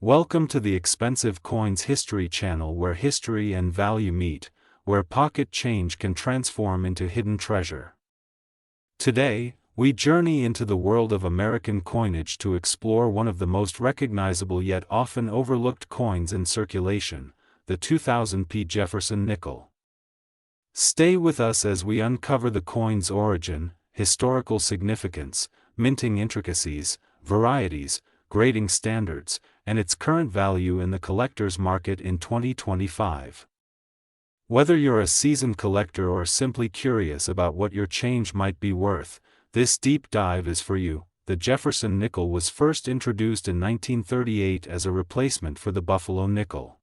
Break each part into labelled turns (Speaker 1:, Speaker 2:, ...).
Speaker 1: Welcome to the Expensive Coins History channel, where history and value meet, where pocket change can transform into hidden treasure. Today, we journey into the world of American coinage to explore one of the most recognizable yet often overlooked coins in circulation, the 2000p Jefferson nickel. Stay with us as we uncover the coin's origin, historical significance, minting intricacies, varieties, grading standards, and its current value in the collector's market in 2025. Whether you're a seasoned collector or simply curious about what your change might be worth, this deep dive is for you. The Jefferson nickel was first introduced in 1938 as a replacement for the Buffalo nickel.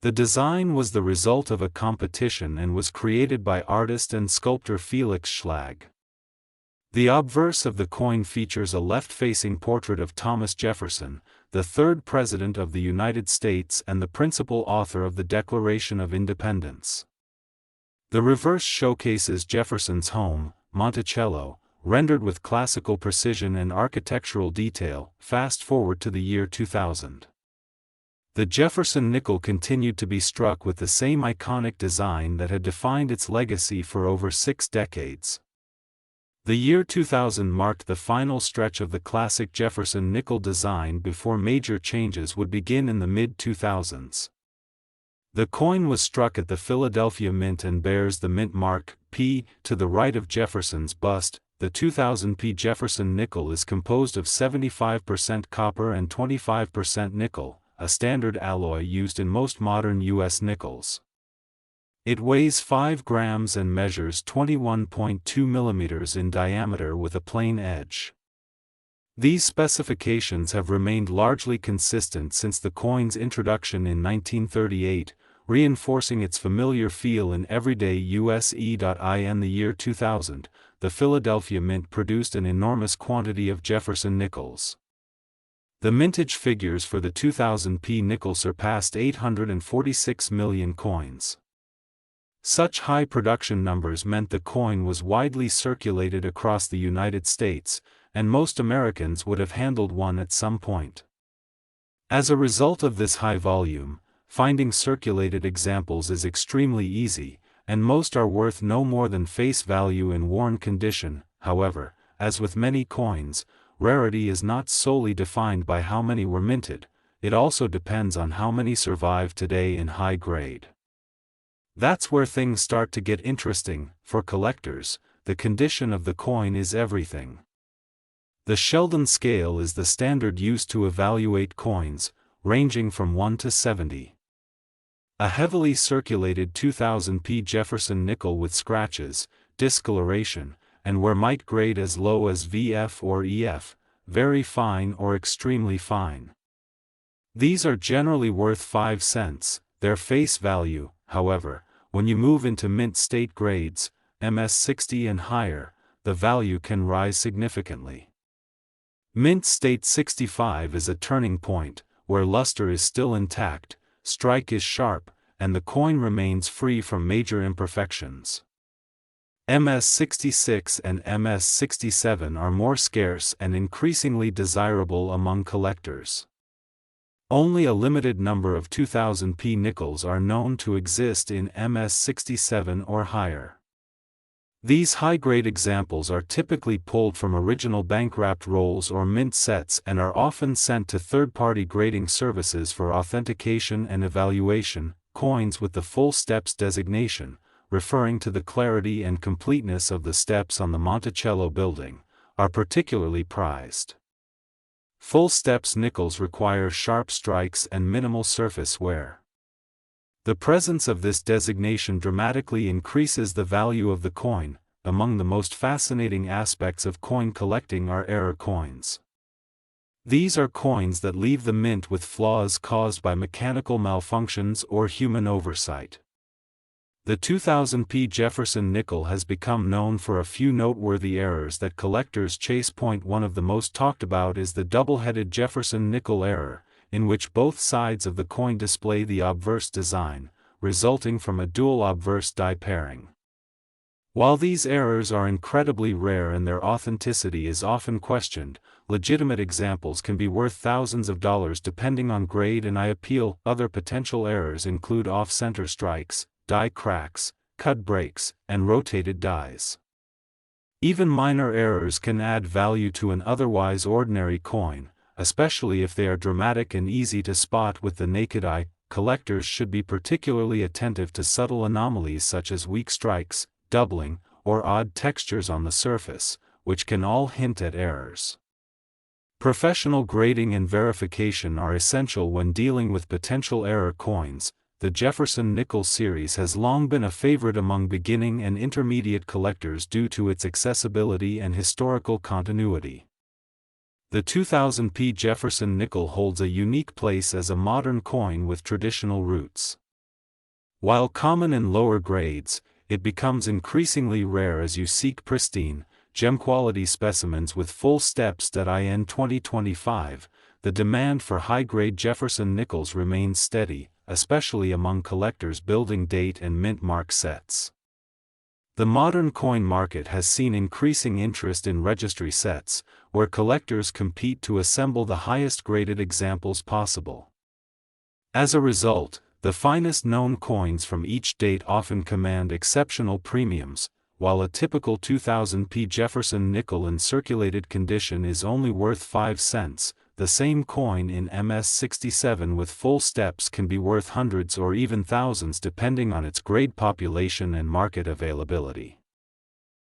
Speaker 1: The design was the result of a competition and was created by artist and sculptor Felix Schlag. The obverse of the coin features a left-facing portrait of Thomas Jefferson, the third President of the United States and the principal author of the Declaration of Independence. The reverse showcases Jefferson's home, Monticello, rendered with classical precision and architectural detail. Fast forward to the year 2000. The Jefferson nickel continued to be struck with the same iconic design that had defined its legacy for over 6 decades. The year 2000 marked the final stretch of the classic Jefferson nickel design before major changes would begin in the mid-2000s. The coin was struck at the Philadelphia Mint and bears the mint mark, P, to the right of Jefferson's bust. The 2000p Jefferson nickel is composed of 75% copper and 25% nickel, a standard alloy used in most modern U.S. nickels. It weighs 5 grams and measures 21.2 millimeters in diameter with a plain edge. These specifications have remained largely consistent since the coin's introduction in 1938, reinforcing its familiar feel in everyday use. In the year 2000, the Philadelphia Mint produced an enormous quantity of Jefferson nickels. The mintage figures for the 2000p nickel surpassed 846 million coins. Such high production numbers meant the coin was widely circulated across the United States, and most Americans would have handled one at some point. As a result of this high volume, finding circulated examples is extremely easy, and most are worth no more than face value in worn condition. However, as with many coins, rarity is not solely defined by how many were minted, it also depends on how many survive today in high grade. That's where things start to get interesting. For collectors, the condition of the coin is everything. The Sheldon scale is the standard used to evaluate coins, ranging from 1 to 70. A heavily circulated 2000p Jefferson nickel with scratches, discoloration, and wear might grade as low as VF or EF, very fine or extremely fine. These are generally worth 5 cents, their face value, however. When you move into mint state grades, MS60 and higher, the value can rise significantly. Mint state 65 is a turning point, where luster is still intact, strike is sharp, and the coin remains free from major imperfections. MS66 and MS67 are more scarce and increasingly desirable among collectors. Only a limited number of 2000p nickels are known to exist in MS67 or higher. These high-grade examples are typically pulled from original bank-wrapped rolls or mint sets and are often sent to third-party grading services for authentication and evaluation. Coins with the full steps designation, referring to the clarity and completeness of the steps on the Monticello building, are particularly prized. Full steps nickels require sharp strikes and minimal surface wear. The presence of this designation dramatically increases the value of the coin. Among the most fascinating aspects of coin collecting are error coins. These are coins that leave the mint with flaws caused by mechanical malfunctions or human oversight. The 2000p Jefferson nickel has become known for a few noteworthy errors that collectors chase. One of the most talked about is the double-headed Jefferson nickel error, in which both sides of the coin display the obverse design, resulting from a dual obverse die pairing. While these errors are incredibly rare and their authenticity is often questioned, legitimate examples can be worth thousands of dollars depending on grade and eye appeal. Other potential errors include off-center strikes, die cracks, cut breaks, and rotated dies. Even minor errors can add value to an otherwise ordinary coin, especially if they are dramatic and easy to spot with the naked eye. Collectors should be particularly attentive to subtle anomalies such as weak strikes, doubling, or odd textures on the surface, which can all hint at errors. Professional grading and verification are essential when dealing with potential error coins. The Jefferson nickel series has long been a favorite among beginning and intermediate collectors due to its accessibility and historical continuity. The 2000p Jefferson nickel holds a unique place as a modern coin with traditional roots. While common in lower grades, it becomes increasingly rare as you seek pristine, gem-quality specimens with full steps. In 2025, the demand for high-grade Jefferson nickels remains steady, especially among collectors building date and mint mark sets. The modern coin market has seen increasing interest in registry sets, where collectors compete to assemble the highest-graded examples possible. As a result, the finest known coins from each date often command exceptional premiums. While a typical 2000p Jefferson nickel in circulated condition is only worth 5 cents, the same coin in MS67 with full steps can be worth hundreds or even thousands depending on its grade, population, and market availability.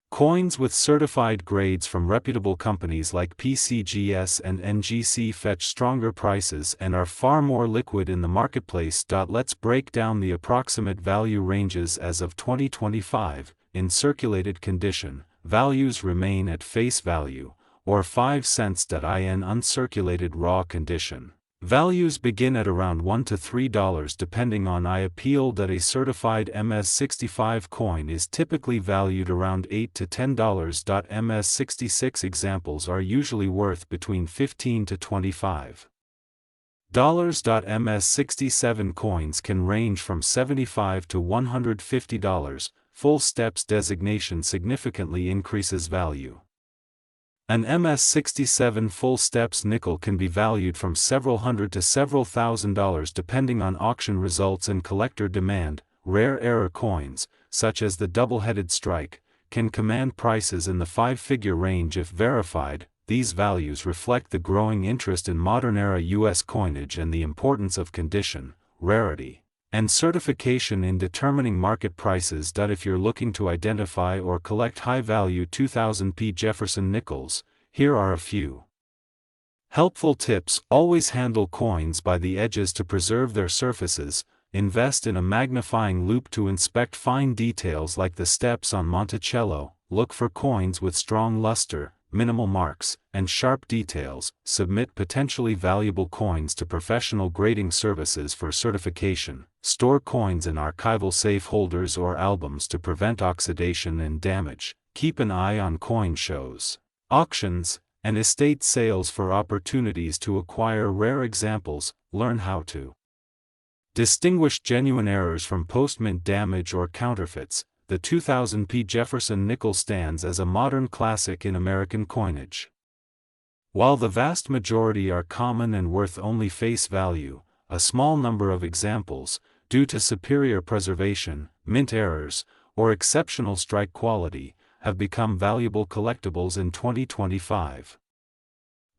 Speaker 1: Coins with certified grades from reputable companies like PCGS and NGC fetch stronger prices and are far more liquid in the marketplace. Let's break down the approximate value ranges as of 2025. In circulated condition, values remain at face value, or 5 cents. In uncirculated raw condition, values begin at around $1 to $3 depending on eye appeal. A certified MS65 coin is typically valued around $8 to $10. MS66 examples are usually worth between $15 to $25. MS67 coins can range from $75 to $150. Full steps designation significantly increases value. An MS67 full steps nickel can be valued from several hundred to several $1,000s depending on auction results and collector demand. Rare error coins, such as the double-headed strike, can command prices in the 5-figure range if verified. These values reflect the growing interest in modern-era U.S. coinage and the importance of condition, rarity, and certification in determining market prices. If you're looking to identify or collect high-value 2000p Jefferson nickels, here are a few helpful tips. Always handle coins by the edges to preserve their surfaces. Invest in a magnifying loupe to inspect fine details like the steps on Monticello. Look for coins with strong luster, minimal marks, and sharp details. Submit potentially valuable coins to professional grading services for certification. Store coins in archival safe holders or albums to prevent oxidation and damage. Keep an eye on coin shows, auctions, and estate sales for opportunities to acquire rare examples. Learn how to distinguish genuine errors from post-mint damage or counterfeits. The 2000p Jefferson nickel stands as a modern classic in American coinage. While the vast majority are common and worth only face value, a small number of examples, due to superior preservation, mint errors, or exceptional strike quality, have become valuable collectibles in 2025.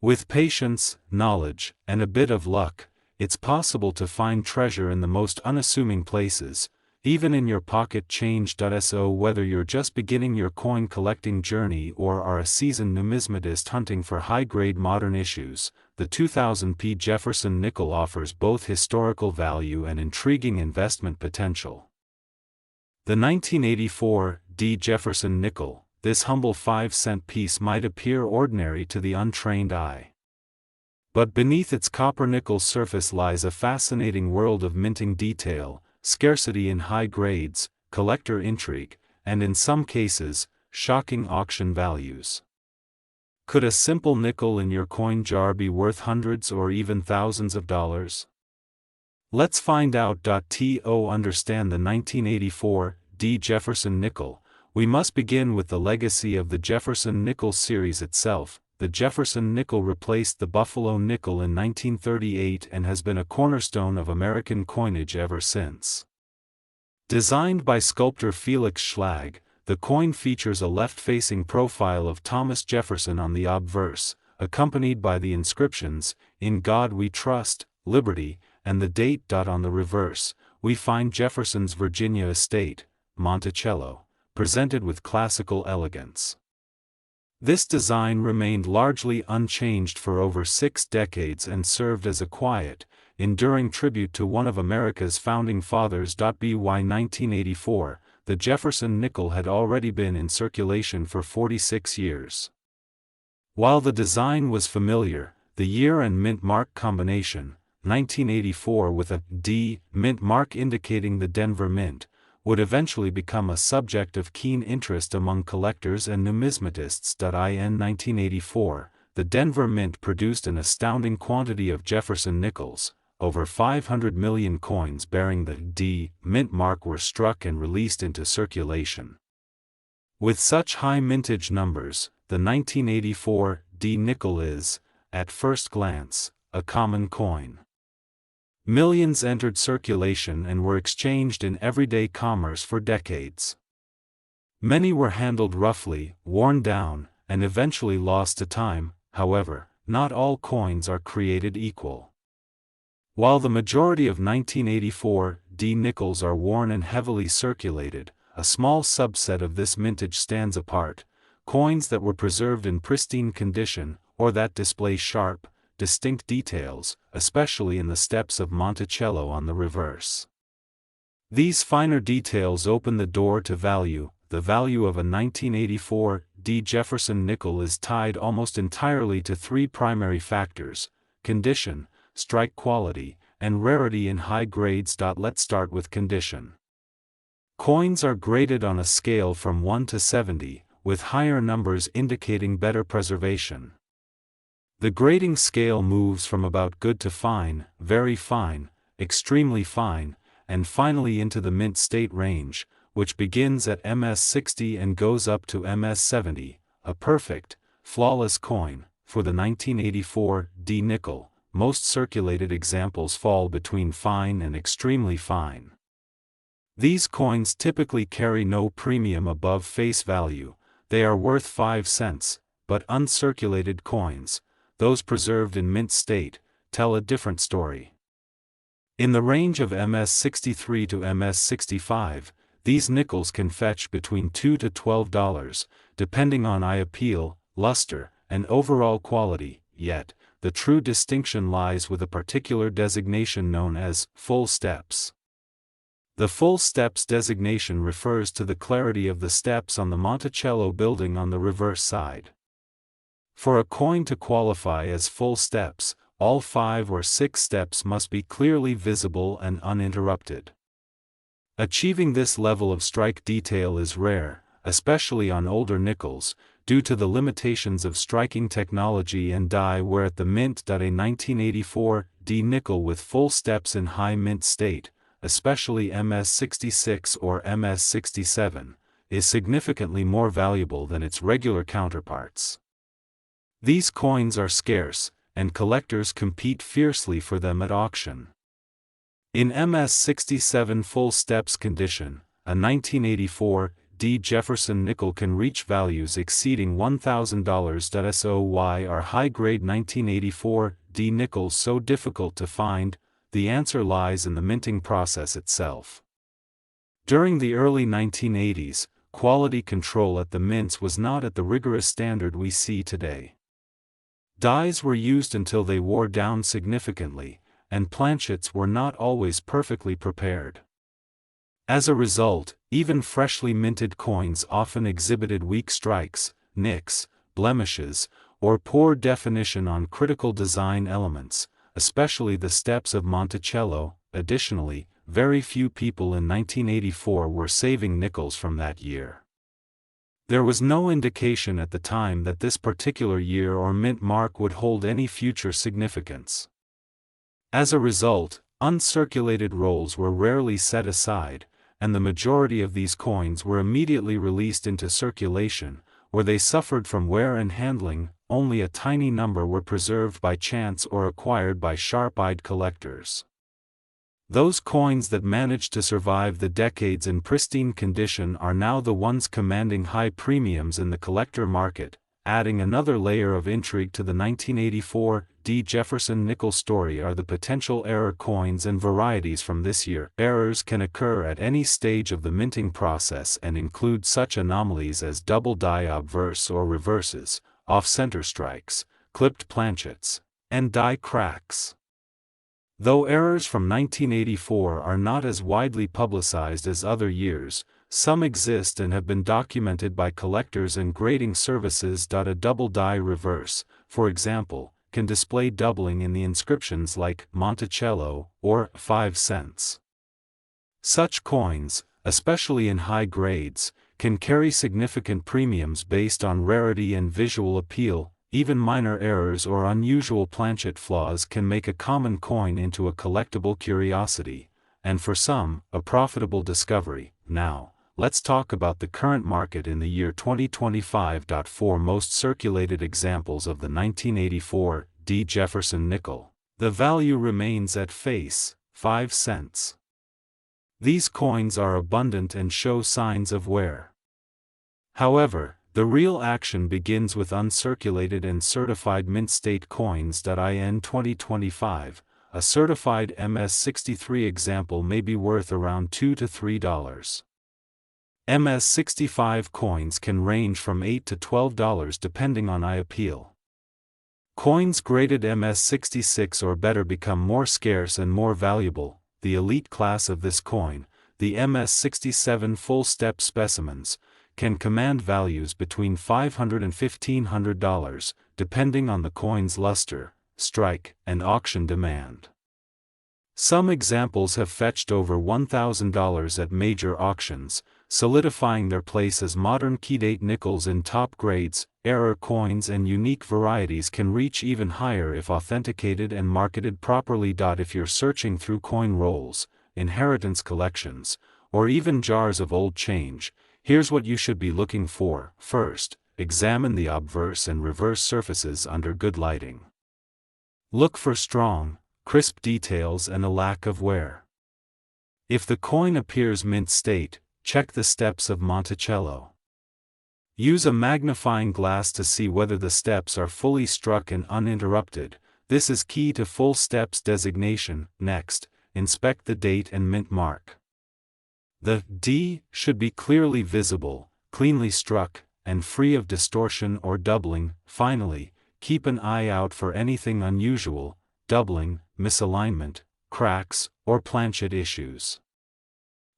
Speaker 1: With patience, knowledge, and a bit of luck, it's possible to find treasure in the most unassuming places, even in your pocket change. So whether you're just beginning your coin collecting journey or are a seasoned numismatist hunting for high-grade modern issues, the 2000p Jefferson nickel offers both historical value and intriguing investment potential. The 1984 D. Jefferson nickel. This humble 5-cent piece might appear ordinary to the untrained eye. But beneath its copper-nickel surface lies a fascinating world of minting detail, scarcity in high grades, collector intrigue, and in some cases, shocking auction values. Could a simple nickel in your coin jar be worth hundreds or even thousands of dollars? Let's find out. To understand the 1984 D. Jefferson nickel, we must begin with the legacy of the Jefferson nickel series itself. The Jefferson nickel replaced the Buffalo nickel in 1938 and has been a cornerstone of American coinage ever since. Designed by sculptor Felix Schlag, the coin features a left-facing profile of Thomas Jefferson on the obverse, accompanied by the inscriptions, "In God We Trust, Liberty," and the date. On the reverse, we find Jefferson's Virginia estate, Monticello, presented with classical elegance. This design remained largely unchanged for over 6 decades and served as a quiet, enduring tribute to one of America's founding fathers. By 1984, the Jefferson nickel had already been in circulation for 46 years. While the design was familiar, the year and mint mark combination, 1984 with a D mint mark indicating the Denver Mint, would eventually become a subject of keen interest among collectors and numismatists. In 1984, the Denver Mint produced an astounding quantity of Jefferson nickels. Over 500 million coins bearing the D mint mark were struck and released into circulation. With such high mintage numbers, the 1984 D nickel is, at first glance, a common coin. Millions entered circulation and were exchanged in everyday commerce for decades. Many were handled roughly, worn down, and eventually lost to time. However, not all coins are created equal. While the majority of 1984 D nickels are worn and heavily circulated, a small subset of this mintage stands apart: coins that were preserved in pristine condition, or that display sharp, distinct details, especially in the steps of Monticello on the reverse. These finer details open the door to value. The value of a 1984 D Jefferson nickel is tied almost entirely to 3 primary factors: condition, strike quality, and rarity in high grades. Let's start with condition. Coins are graded on a scale from 1 to 70, with higher numbers indicating better preservation. The grading scale moves from about good to fine, very fine, extremely fine, and finally into the mint state range, which begins at MS60 and goes up to MS70, a perfect, flawless coin. For the 1984 D nickel, most circulated examples fall between fine and extremely fine. These coins typically carry no premium above face value. They are worth 5 cents, but uncirculated coins, those preserved in mint state, tell a different story. In the range of MS63 to MS65, these nickels can fetch between $2 to $12, depending on eye appeal, luster, and overall quality. Yet, the true distinction lies with a particular designation known as full steps. The full steps designation refers to the clarity of the steps on the Monticello building on the reverse side. For a coin to qualify as full steps, all 5 or 6 steps must be clearly visible and uninterrupted. Achieving this level of strike detail is rare, especially on older nickels, due to the limitations of striking technology and die wear at the mint. A 1984 D nickel with full steps in high mint state, especially MS66 or MS67, is significantly more valuable than its regular counterparts. These coins are scarce, and collectors compete fiercely for them at auction. In MS67 full steps condition, a 1984 D Jefferson nickel can reach values exceeding $1,000. So why are high-grade 1984 D nickels so difficult to find? The answer lies in the minting process itself. During the early 1980s, quality control at the mints was not at the rigorous standard we see today. Dies were used until they wore down significantly, and planchets were not always perfectly prepared. As a result, even freshly minted coins often exhibited weak strikes, nicks, blemishes, or poor definition on critical design elements, especially the steps of Monticello. Additionally, very few people in 1984 were saving nickels from that year. There was no indication at the time that this particular year or mint mark would hold any future significance. As a result, uncirculated rolls were rarely set aside, and the majority of these coins were immediately released into circulation, where they suffered from wear and handling. Only a tiny number were preserved by chance or acquired by sharp-eyed collectors. Those coins that managed to survive the decades in pristine condition are now the ones commanding high premiums in the collector market, adding another layer of intrigue to the 1984 Jefferson nickel story are the potential error coins and varieties from this year. Errors can occur at any stage of the minting process and include such anomalies as double die obverse or reverses, off-center strikes, clipped planchets, and die cracks. Though errors from 1984 are not as widely publicized as other years, some exist and have been documented by collectors and grading services. A double die reverse, for example, can display doubling in the inscriptions like Monticello or 5 cents. Such coins, especially in high grades, can carry significant premiums based on rarity and visual appeal. Even minor errors or unusual planchet flaws can make a common coin into a collectible curiosity, and for some, a profitable discovery. Now, let's talk about the current market in the year 2025. 4 most circulated examples of the 1984 Jefferson nickel. The value remains at face, 5 cents. These coins are abundant and show signs of wear. However, the real action begins with uncirculated and certified mint state coins. In 2025, a certified MS-63 example may be worth around $2 to $3. MS-65 coins can range from $8 to $12 depending on eye appeal. Coins graded MS-66 or better become more scarce and more valuable. The elite class of this coin, the MS-67 full-step specimens, can command values between $500 and $1,500, depending on the coin's luster, strike, and auction demand. Some examples have fetched over $1,000 at major auctions, solidifying their place as modern key-date nickels in top grades. Error coins and unique varieties can reach even higher if authenticated and marketed properly. If you're searching through coin rolls, inheritance collections, or even jars of old change, here's what you should be looking for. First, examine the obverse and reverse surfaces under good lighting. Look for strong, crisp details and a lack of wear. If the coin appears mint state, check the steps of Monticello. Use a magnifying glass to see whether the steps are fully struck and uninterrupted. This is key to full steps designation. Next, inspect the date and mint mark. The D should be clearly visible, cleanly struck, and free of distortion or doubling. Finally, keep an eye out for anything unusual, doubling, misalignment, cracks, or planchet issues.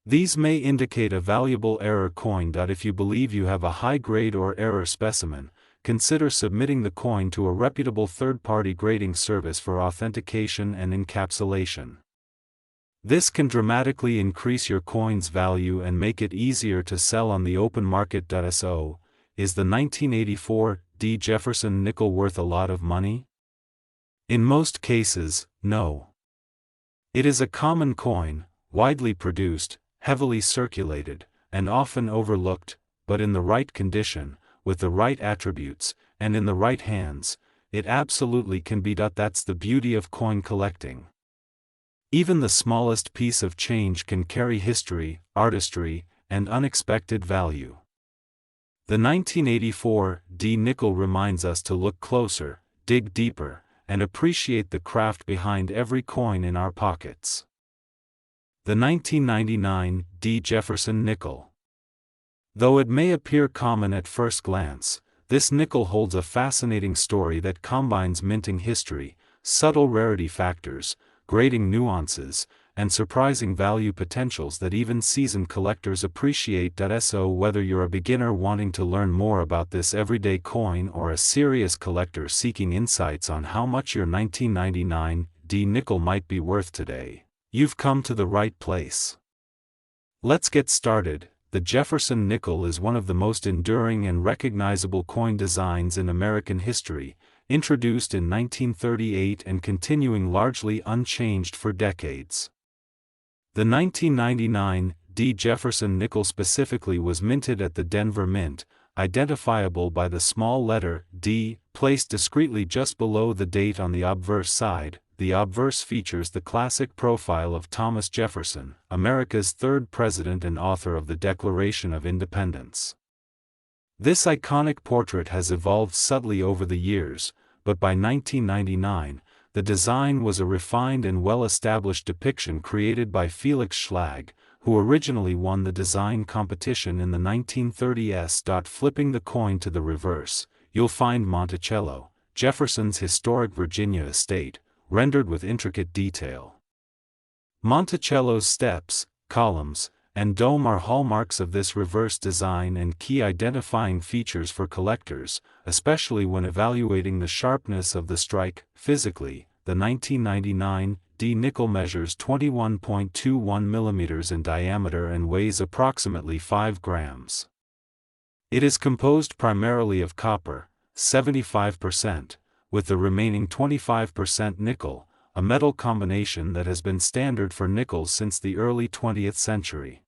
Speaker 1: These may indicate a valuable error coin. If you believe you have a high grade or error specimen, consider submitting the coin to a reputable third-party grading service for authentication and encapsulation. This can dramatically increase your coin's value and make it easier to sell on the open market. So, is the 1984 Jefferson nickel worth a lot of money? In most cases, no. It is a common coin, widely produced, heavily circulated, and often overlooked, but in the right condition, with the right attributes, and in the right hands, it absolutely can be. That's the beauty of coin collecting. Even the smallest piece of change can carry history, artistry, and unexpected value. The 1984 nickel reminds us to look closer, dig deeper, and appreciate the craft behind every coin in our pockets. The 1999 Jefferson nickel. Though it may appear common at first glance, this nickel holds a fascinating story that combines minting history, subtle rarity factors, grading nuances, and surprising value potentials that even seasoned collectors appreciate. So whether you're a beginner wanting to learn more about this everyday coin or a serious collector seeking insights on how much your 1999 nickel might be worth today, you've come to the right place. Let's get started. The Jefferson nickel is one of the most enduring and recognizable coin designs in American history, introduced in 1938 and continuing largely unchanged for decades. The 1999 D. Jefferson nickel specifically was minted at the Denver Mint, identifiable by the small letter D, placed discreetly just below the date on the obverse side. The obverse features the classic profile of Thomas Jefferson, America's third president and author of the Declaration of Independence. This iconic portrait has evolved subtly over the years, but by 1999, the design was a refined and well-established depiction created by Felix Schlag, who originally won the design competition in the 1930s. Flipping the coin to the reverse, you'll find Monticello, Jefferson's historic Virginia estate, rendered with intricate detail. Monticello's steps, columns, and dome are hallmarks of this reverse design and key identifying features for collectors, especially when evaluating the sharpness of the strike. Physically, the 1999 D nickel measures 21.21 mm in diameter and weighs approximately 5 grams. It is composed primarily of copper, 75%, with the remaining 25% nickel, a metal combination that has been standard for nickels since the early 20th century.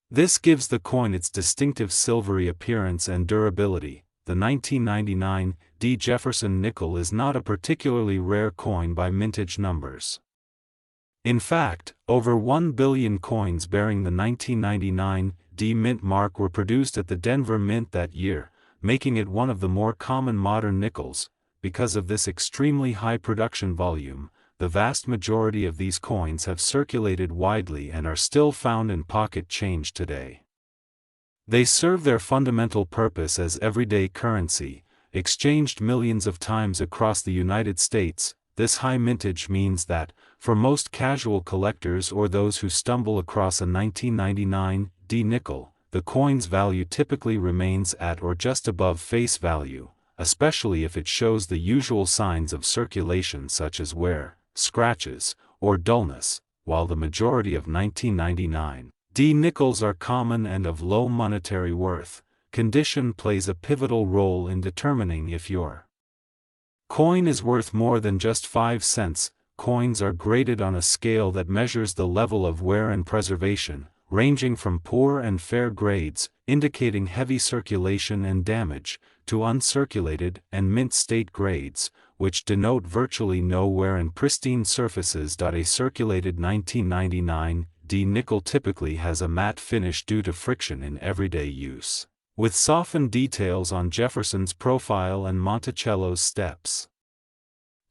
Speaker 1: This gives the coin its distinctive silvery appearance and durability. The 1999 D. Jefferson nickel is not a particularly rare coin by mintage numbers. In fact, over 1 billion coins bearing the 1999 D mint mark were produced at the Denver Mint that year, making it one of the more common modern nickels. Because of this extremely high production volume, the vast majority of these coins have circulated widely and are still found in pocket change today. They serve their fundamental purpose as everyday currency, exchanged millions of times across the United States. This high mintage means that, for most casual collectors or those who stumble across a 1999 D nickel, the coin's value typically remains at or just above face value, especially if it shows the usual signs of circulation such as wear, scratches, or dullness. While the majority of 1999 D nickels are common and of low monetary worth, condition plays a pivotal role in determining if your coin is worth more than just 5 cents. Coins are graded on a scale that measures the level of wear and preservation, ranging from poor and fair grades, indicating heavy circulation and damage, to uncirculated and mint state grades, which denote virtually no wear and pristine surfaces. A circulated 1999 D nickel typically has a matte finish due to friction in everyday use, with softened details on Jefferson's profile and Monticello's steps.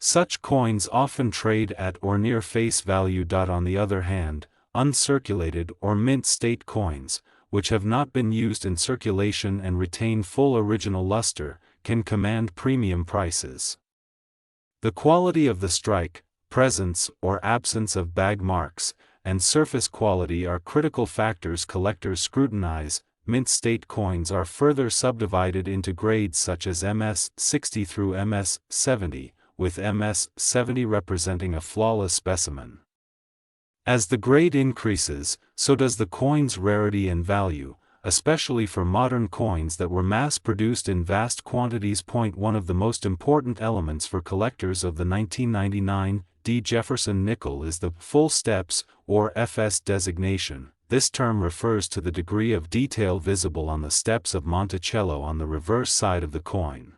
Speaker 1: Such coins often trade at or near face value. On the other hand, uncirculated or mint state coins, which have not been used in circulation and retain full original luster, can command premium prices. The quality of the strike, presence or absence of bag marks, and surface quality are critical factors collectors scrutinize. Mint state coins are further subdivided into grades such as MS-60 through MS-70, with MS-70 representing a flawless specimen. As the grade increases, so does the coin's rarity and value, especially for modern coins that were mass-produced in vast quantities. One of the most important elements for collectors of the 1999 D. Jefferson nickel is the full steps, or FS designation. This term refers to the degree of detail visible on the steps of Monticello on the reverse side of the coin.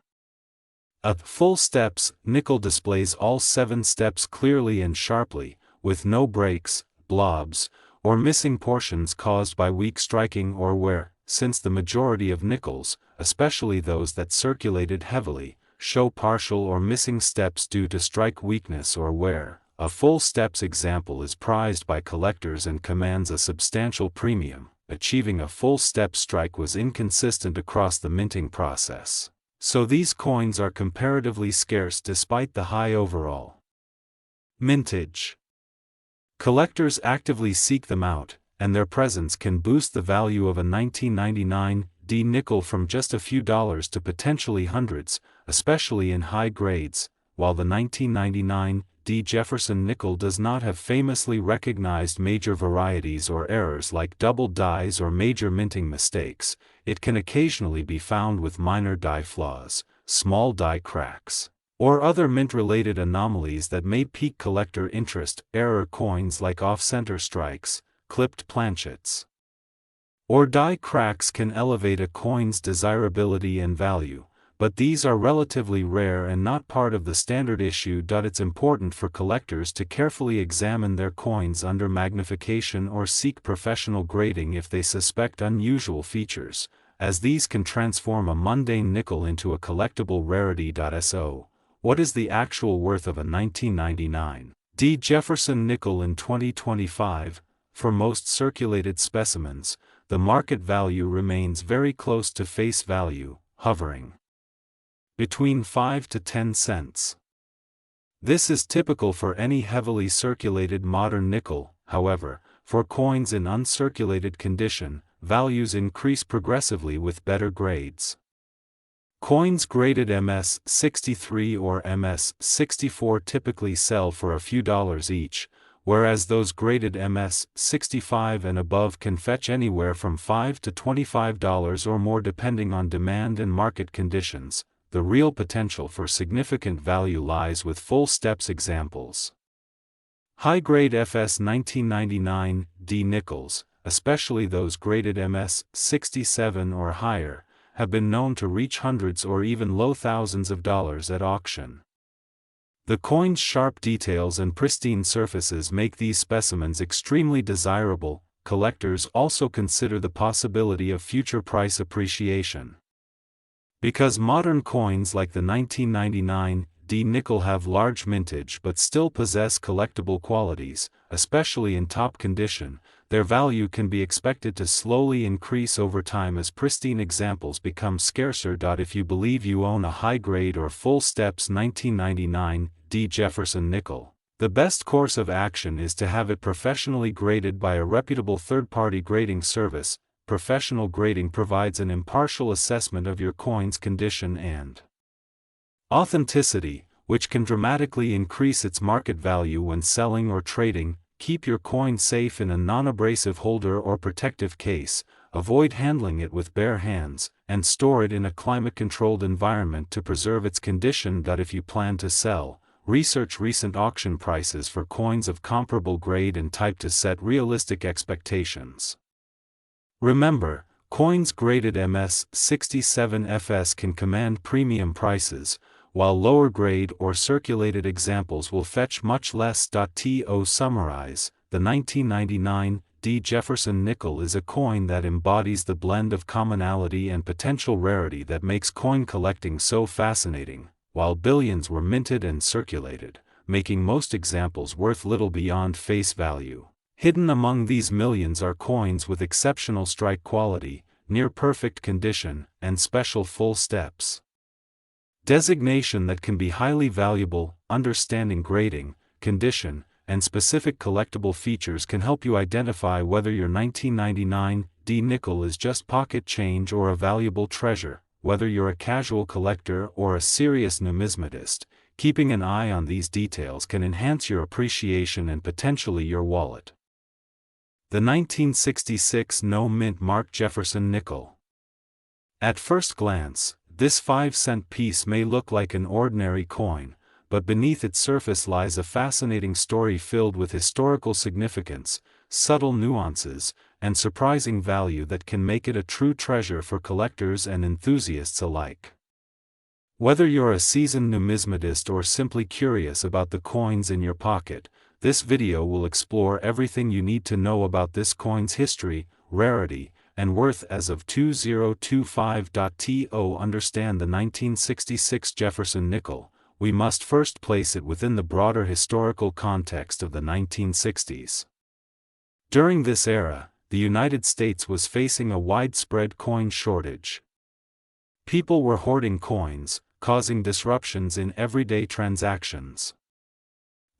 Speaker 1: A full steps nickel displays all 7 steps clearly and sharply, with no breaks, blobs, or missing portions caused by weak striking or wear. Since the majority of nickels, especially those that circulated heavily, show partial or missing steps due to strike weakness or wear, a full steps example is prized by collectors and commands a substantial premium. Achieving a full step strike was inconsistent across the minting process, so these coins are comparatively scarce despite the high overall mintage. Collectors actively seek them out, and their presence can boost the value of a 1999 D nickel from just a few dollars to potentially hundreds, especially in high grades. While the 1999 D. Jefferson nickel does not have famously recognized major varieties or errors like double dies or major minting mistakes, it can occasionally be found with minor die flaws, small die cracks, or other mint-related anomalies that may pique collector interest. Error coins like off-center strikes, clipped planchets, or die cracks can elevate a coin's desirability and value, but these are relatively rare and not part of the standard issue. It's important for collectors to carefully examine their coins under magnification or seek professional grading if they suspect unusual features, as these can transform a mundane nickel into a collectible rarity. So, what is the actual worth of a 1999 D. Jefferson nickel in 2025? For most circulated specimens, the market value remains very close to face value, hovering between 5 to 10 cents. This is typical for any heavily circulated modern nickel. However, for coins in uncirculated condition, values increase progressively with better grades. Coins graded MS-63 or MS-64 typically sell for a few dollars each, whereas those graded MS-65 and above can fetch anywhere from $5 to $25 or more depending on demand and market conditions. The real potential for significant value lies with full steps examples. High-grade FS 1999 D nickels, especially those graded MS-67 or higher, have been known to reach hundreds or even low thousands of dollars at auction. The coin's sharp details and pristine surfaces make these specimens extremely desirable. Collectors also consider the possibility of future price appreciation. Because modern coins like the 1999 D nickel have large mintage but still possess collectible qualities, especially in top condition, their value can be expected to slowly increase over time as pristine examples become scarcer. If you believe you own a high-grade or full steps 1999 D Jefferson nickel, the best course of action is to have it professionally graded by a reputable third-party grading service. Professional grading provides an impartial assessment of your coin's condition and authenticity, which can dramatically increase its market value when selling or trading. Keep your coin safe in a non-abrasive holder or protective case, avoid handling it with bare hands, and store it in a climate-controlled environment to preserve its condition. If you plan to sell, research recent auction prices for coins of comparable grade and type to set realistic expectations. Remember, coins graded MS-67 FS can command premium prices, while lower grade or circulated examples will fetch much less. To summarize, the 1999 D Jefferson nickel is a coin that embodies the blend of commonality and potential rarity that makes coin collecting so fascinating, while billions were minted and circulated, making most examples worth little beyond face value. Hidden among these millions are coins with exceptional strike quality, near-perfect condition, and special full steps designation that can be highly valuable. Understanding grading, condition, and specific collectible features can help you identify whether your 1999 D nickel is just pocket change or a valuable treasure. Whether you're a casual collector or a serious numismatist, keeping an eye on these details can enhance your appreciation and potentially your wallet. The 1966 no-mint mark Jefferson nickel. At first glance, this 5-cent piece may look like an ordinary coin, but beneath its surface lies a fascinating story filled with historical significance, subtle nuances, and surprising value that can make it a true treasure for collectors and enthusiasts alike. Whether you're a seasoned numismatist or simply curious about the coins in your pocket, this video will explore everything you need to know about this coin's history, rarity, and worth as of 2025. To understand the 1966 Jefferson nickel, we must first place it within the broader historical context of the 1960s. During this era, the United States was facing a widespread coin shortage. People were hoarding coins, causing disruptions in everyday transactions.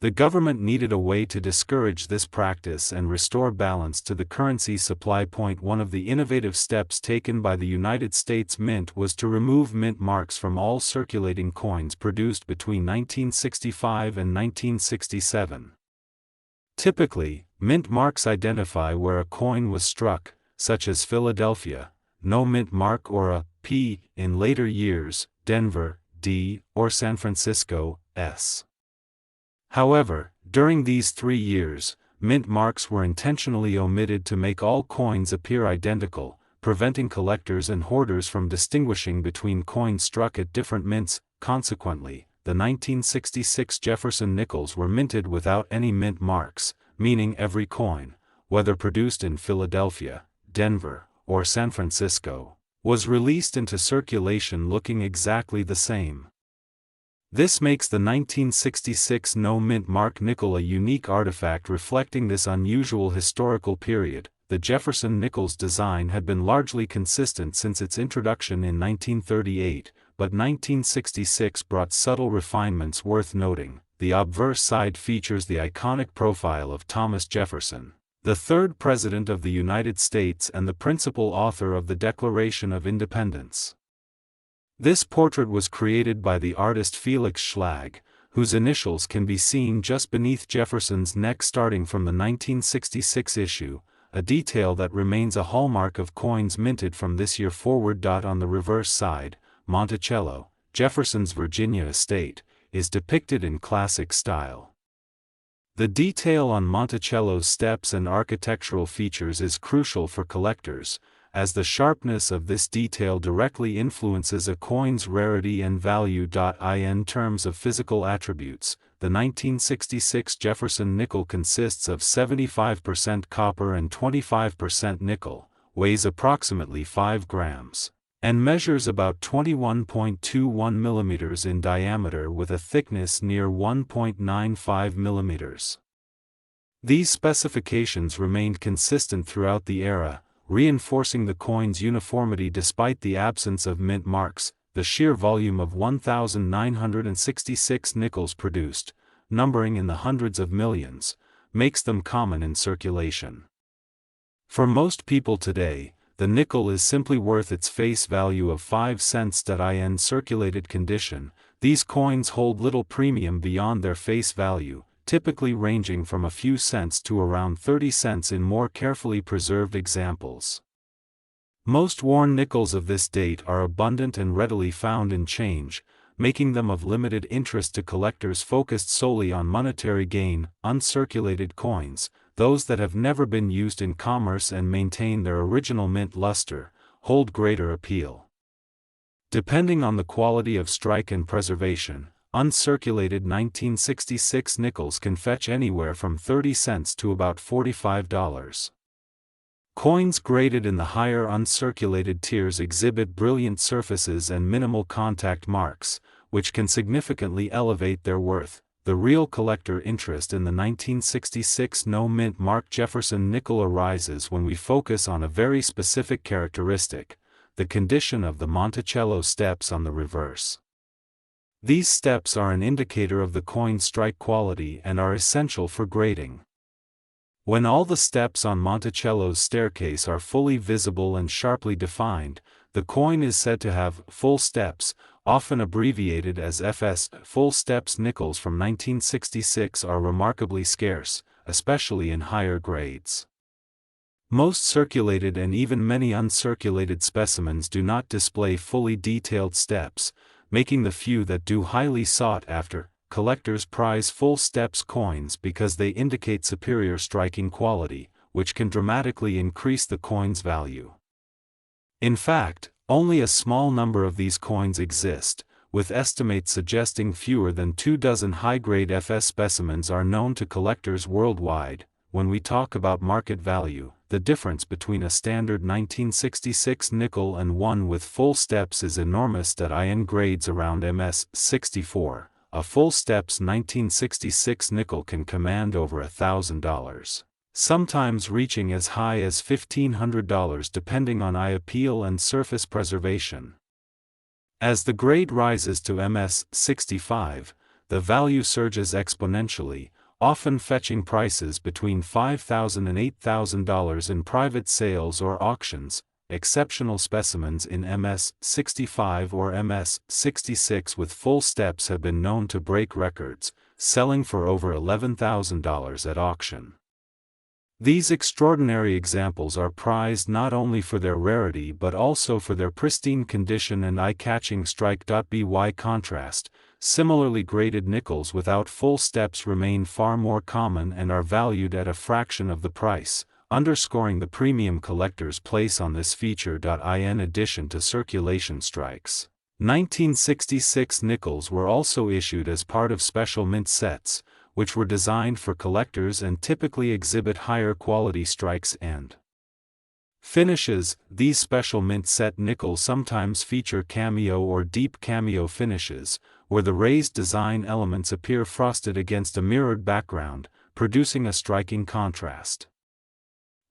Speaker 1: The government needed a way to discourage this practice and restore balance to the currency supply. One of the innovative steps taken by the United States Mint was to remove mint marks from all circulating coins produced between 1965 and 1967. Typically, mint marks identify where a coin was struck, such as Philadelphia, no mint mark, or a P, in later years, Denver, D, or San Francisco, S. However, during these 3 years, mint marks were intentionally omitted to make all coins appear identical, preventing collectors and hoarders from distinguishing between coins struck at different mints. Consequently, the 1966 Jefferson nickels were minted without any mint marks, meaning every coin, whether produced in Philadelphia, Denver, or San Francisco, was released into circulation looking exactly the same. This makes the 1966 no-mint mark nickel a unique artifact reflecting this unusual historical period. The Jefferson nickel's design had been largely consistent since its introduction in 1938, but 1966 brought subtle refinements worth noting. The obverse side features the iconic profile of Thomas Jefferson, the third President of the United States and the principal author of the Declaration of Independence. This portrait was created by the artist Felix Schlag, whose initials can be seen just beneath Jefferson's neck starting from the 1966 issue, a detail that remains a hallmark of coins minted from this year forward. On the reverse side, Monticello, Jefferson's Virginia estate, is depicted in classic style. The detail on Monticello's steps and architectural features is crucial for collectors, as the sharpness of this detail directly influences a coin's rarity and value. In terms of physical attributes, the 1966 Jefferson nickel consists of 75% copper and 25% nickel, weighs approximately 5 grams, and measures about 21.21 millimeters in diameter with a thickness near 1.95 millimeters. These specifications remained consistent throughout the era, reinforcing the coin's uniformity despite the absence of mint marks. The sheer volume of 1,966 nickels produced, numbering in the hundreds of millions, makes them common in circulation. For most people today, the nickel is simply worth its face value of 5 cents. In circulated condition, these coins hold little premium beyond their face value, typically ranging from a few cents to around 30 cents in more carefully preserved examples. Most worn nickels of this date are abundant and readily found in change, making them of limited interest to collectors focused solely on monetary gain. Uncirculated coins, those that have never been used in commerce and maintain their original mint luster, hold greater appeal. Depending on the quality of strike and preservation, uncirculated 1966 nickels can fetch anywhere from 30 cents to about $45. Coins graded in the higher uncirculated tiers exhibit brilliant surfaces and minimal contact marks, which can significantly elevate their worth. The real collector interest in the 1966 no-mint mark Jefferson nickel arises when we focus on a very specific characteristic: the condition of the Monticello steps on the reverse. These steps are an indicator of the coin's strike quality and are essential for grading. When all the steps on Monticello's staircase are fully visible and sharply defined, the coin is said to have full steps, often abbreviated as FS. Full steps nickels from 1966 are remarkably scarce, especially in higher grades. Most circulated and even many uncirculated specimens do not display fully detailed steps, making the few that do highly sought after. Collectors prize full steps coins because they indicate superior striking quality, which can dramatically increase the coin's value. In fact, only a small number of these coins exist, with estimates suggesting fewer than 24 high-grade FS specimens are known to collectors worldwide. When we talk about market value, the difference between a standard 1966 nickel and one with full steps is enormous. In grades around MS-64, a full steps 1966 nickel can command over $1,000, sometimes reaching as high as $1,500 depending on eye appeal and surface preservation. As the grade rises to MS-65, the value surges exponentially, often fetching prices between $5,000 and $8,000 in private sales or auctions. Exceptional specimens in MS-65 or MS-66 with full steps have been known to break records, selling for over $11,000 at auction. These extraordinary examples are prized not only for their rarity but also for their pristine condition and eye-catching strike. By contrast, similarly graded nickels without full steps remain far more common and are valued at a fraction of the price, underscoring the premium collectors place on this feature. In addition to circulation strikes, 1966 nickels were also issued as part of special mint sets, which were designed for collectors and typically exhibit higher quality strikes and finishes. These special mint set nickels sometimes feature cameo or deep cameo finishes, where the raised design elements appear frosted against a mirrored background, producing a striking contrast.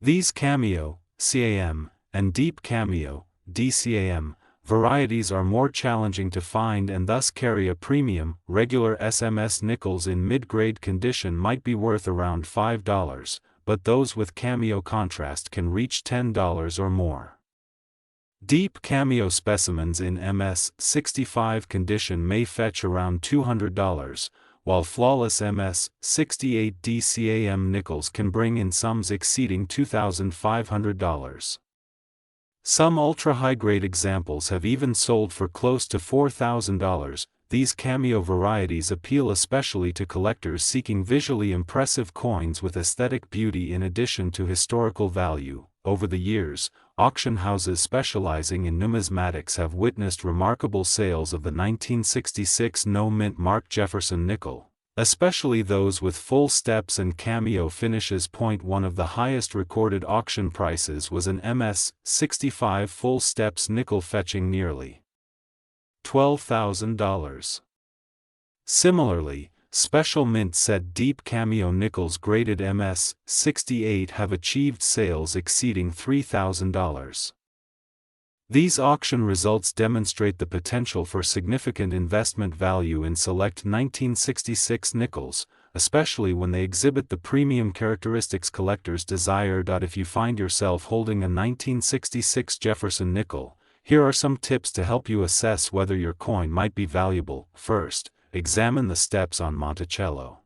Speaker 1: These cameo (CAM) and deep cameo (DCAM) varieties are more challenging to find and thus carry a premium. Regular SMS nickels in mid-grade condition might be worth around $5, but those with cameo contrast can reach $10 or more. Deep cameo specimens in MS-65 condition may fetch around $200, while flawless MS-68 DCAM nickels can bring in sums exceeding $2,500. Some ultra-high-grade examples have even sold for close to $4,000. These cameo varieties appeal especially to collectors seeking visually impressive coins with aesthetic beauty in addition to historical value. Over the years, auction houses specializing in numismatics have witnessed remarkable sales of the 1966 no-mint mark Jefferson nickel, especially those with full steps and cameo finishes. One of the highest recorded auction prices was an MS-65 full steps nickel fetching nearly $12,000. Similarly, special mint set deep cameo nickels graded MS-68 have achieved sales exceeding $3,000. These auction results demonstrate the potential for significant investment value in select 1966 nickels, especially when they exhibit the premium characteristics collectors desire. If you find yourself holding a 1966 Jefferson nickel, here are some tips to help you assess whether your coin might be valuable. First, examine the steps on Monticello.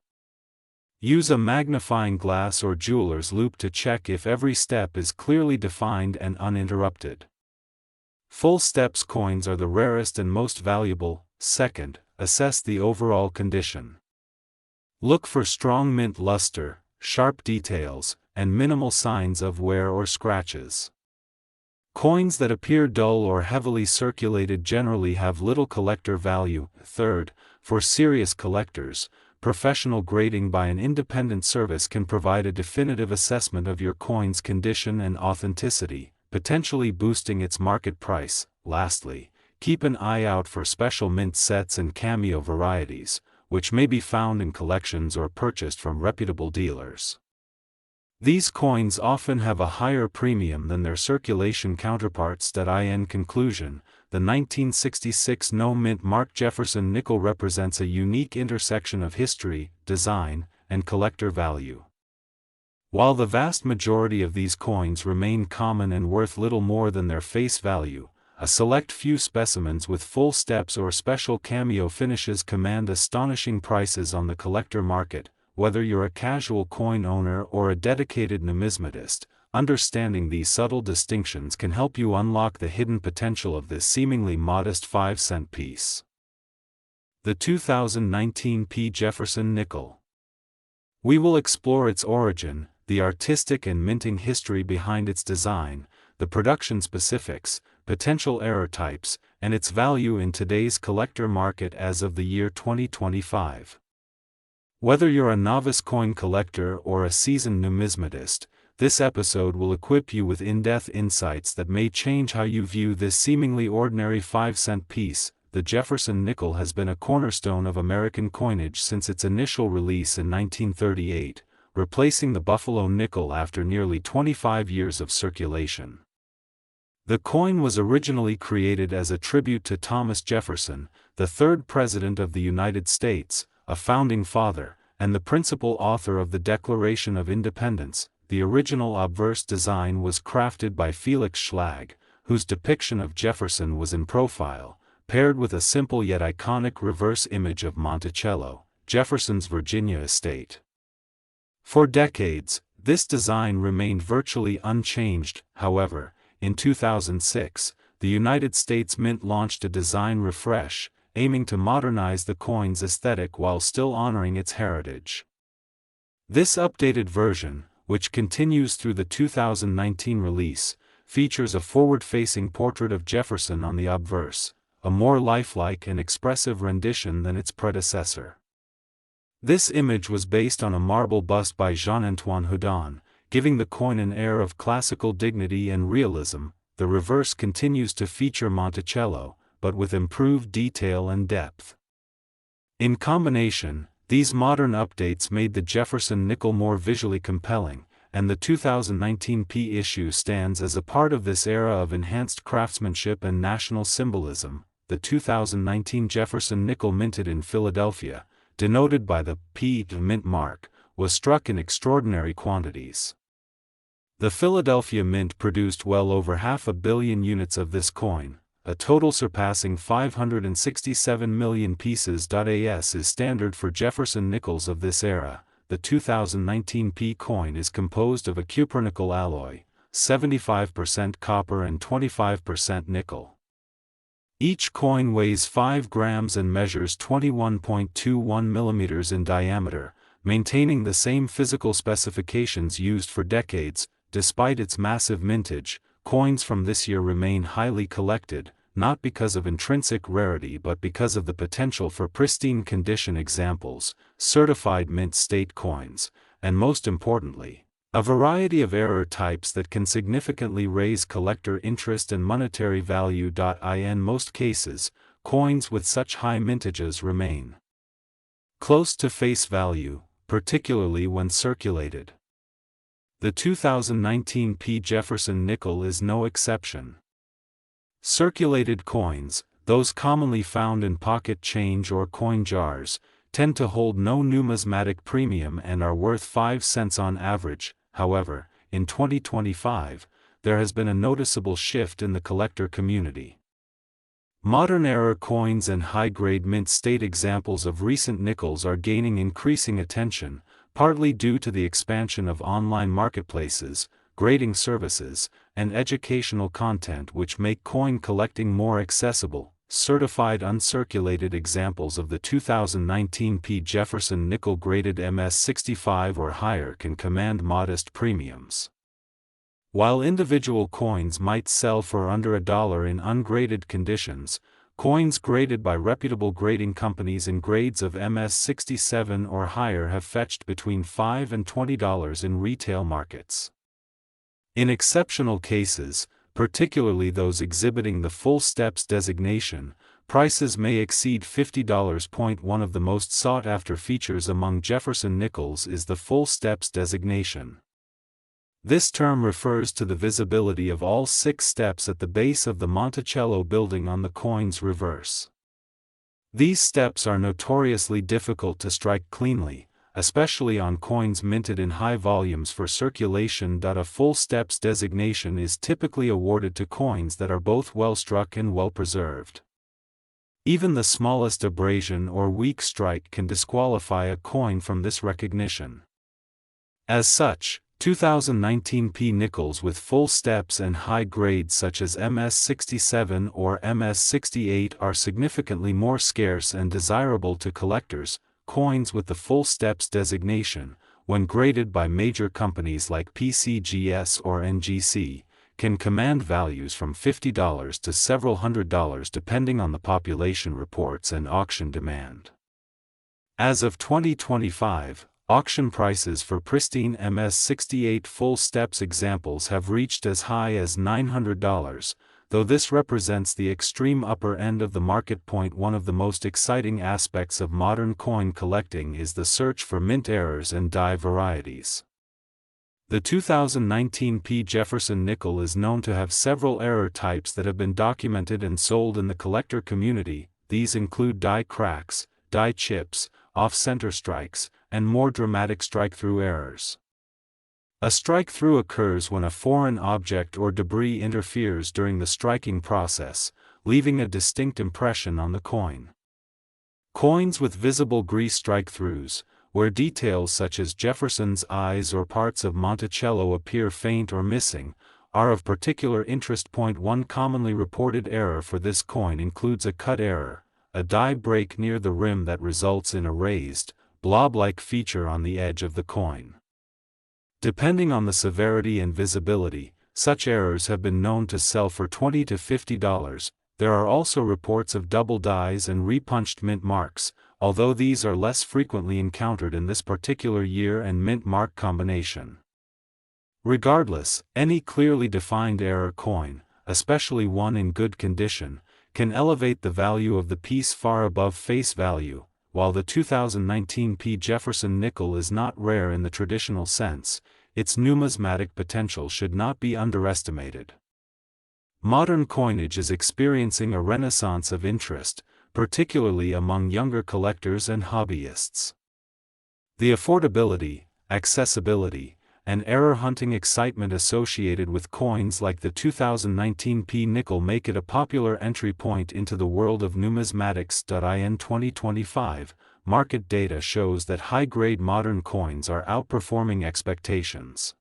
Speaker 1: Use a magnifying glass or jeweler's loupe to check if every step is clearly defined and uninterrupted. Full steps coins are the rarest and most valuable. Second, assess the overall condition. Look for strong mint luster, sharp details, and minimal signs of wear or scratches. Coins that appear dull or heavily circulated generally have little collector value. Third, for serious collectors, professional grading by an independent service can provide a definitive assessment of your coin's condition and authenticity, potentially boosting its market price. Lastly, keep an eye out for special mint sets and cameo varieties, which may be found in collections or purchased from reputable dealers. These coins often have a higher premium than their circulation counterparts. In conclusion, the 1966 no-mint mark Jefferson nickel represents a unique intersection of history, design, and collector value. While the vast majority of these coins remain common and worth little more than their face value, a select few specimens with full steps or special cameo finishes command astonishing prices on the collector market. Whether you're a casual coin owner or a dedicated numismatist, understanding these subtle distinctions can help you unlock the hidden potential of this seemingly modest 5-cent piece. The 2019 P. Jefferson nickel. We will explore its origin, the artistic and minting history behind its design, the production specifics, potential error types, and its value in today's collector market as of the year 2025. Whether you're a novice coin collector or a seasoned numismatist, this episode will equip you with in-depth insights that may change how you view this seemingly ordinary 5-cent piece. The Jefferson nickel has been a cornerstone of American coinage since its initial release in 1938, replacing the Buffalo nickel after nearly 25 years of circulation. The coin was originally created as a tribute to Thomas Jefferson, the third President of the United States, a founding father, and the principal author of the Declaration of Independence. The original obverse design was crafted by Felix Schlag, whose depiction of Jefferson was in profile, paired with a simple yet iconic reverse image of Monticello, Jefferson's Virginia estate. For decades, this design remained virtually unchanged. However, in 2006, the United States Mint launched a design refresh, aiming to modernize the coin's aesthetic while still honoring its heritage. This updated version, which continues through the 2019 release, features a forward-facing portrait of Jefferson on the obverse, a more lifelike and expressive rendition than its predecessor. This image was based on a marble bust by Jean-Antoine Houdon, giving the coin an air of classical dignity and realism. The reverse continues to feature Monticello, but with improved detail and depth. In combination, these modern updates made the Jefferson nickel more visually compelling, and the 2019 P issue stands as a part of this era of enhanced craftsmanship and national symbolism. The 2019 Jefferson nickel, minted in Philadelphia, denoted by the P mint mark, was struck in extraordinary quantities. The Philadelphia Mint produced well over 500 million units of this coin, a total surpassing 567 million pieces. As is standard for Jefferson nickels of this era, the 2019 P coin is composed of a cupronickel alloy, 75% copper and 25% nickel. Each coin weighs 5 grams and measures 21.21 millimeters in diameter, maintaining the same physical specifications used for decades. Despite its massive mintage, coins from this year remain highly collected, not because of intrinsic rarity but because of the potential for pristine condition examples, certified mint state coins, and most importantly, a variety of error types that can significantly raise collector interest and monetary value. In most cases, coins with such high mintages remain close to face value, particularly when circulated. The 2019 P Jefferson nickel is no exception. Circulated coins, those commonly found in pocket change or coin jars, tend to hold no numismatic premium and are worth 5 cents on average. However, in 2025, there has been a noticeable shift in the collector community. Modern era coins and high-grade mint state examples of recent nickels are gaining increasing attention, partly due to the expansion of online marketplaces, grading services, and educational content which make coin collecting more accessible. Certified uncirculated examples of the 2019 P Jefferson nickel graded MS65 or higher can command modest premiums. While individual coins might sell for under $1 in ungraded conditions, coins graded by reputable grading companies in grades of MS67 or higher have fetched between $5 and $20 in retail markets. In exceptional cases, particularly those exhibiting the full steps designation, prices may exceed $50. One of the most sought-after features among Jefferson nickels is the full steps designation. This term refers to the visibility of all 6 steps at the base of the Monticello building on the coin's reverse. These steps are notoriously difficult to strike cleanly, especially on coins minted in high volumes for circulation. A full steps designation is typically awarded to coins that are both well struck and well preserved. Even the smallest abrasion or weak strike can disqualify a coin from this recognition. As such, 2019 P nickels with full steps and high grades such as MS67 or MS68 are significantly more scarce and desirable to collectors. Coins with the full steps designation, when graded by major companies like PCGS or NGC, can command values from $50 to several $100 depending on the population reports and auction demand. As of 2025, auction prices for pristine MS68 full steps examples have reached as high as $900, though this represents the extreme upper end of the market. One of the most exciting aspects of modern coin collecting is the search for mint errors and die varieties. The 2019 P Jefferson nickel is known to have several error types that have been documented and sold in the collector community. These include die cracks, die chips, off-center strikes, and more dramatic strike-through errors. A strike-through occurs when a foreign object or debris interferes during the striking process, leaving a distinct impression on the coin. Coins with visible grease strike-throughs, where details such as Jefferson's eyes or parts of Monticello appear faint or missing, are of particular interest. One commonly reported error for this coin includes a cut error, a die break near the rim that results in a raised, blob-like feature on the edge of the coin. Depending on the severity and visibility, such errors have been known to sell for $20 to $50. There are also reports of double dies and repunched mint marks, although these are less frequently encountered in this particular year and mint mark combination. Regardless, any clearly defined error coin, especially one in good condition, can elevate the value of the piece far above face value. While the 2019 P. Jefferson nickel is not rare in the traditional sense, its numismatic potential should not be underestimated. Modern coinage is experiencing a renaissance of interest, particularly among younger collectors and hobbyists. The affordability, accessibility, and error-hunting excitement associated with coins like the 2019 P nickel make it a popular entry point into the world of numismatics. In 2025, market data shows that high-grade modern coins are outperforming expectations.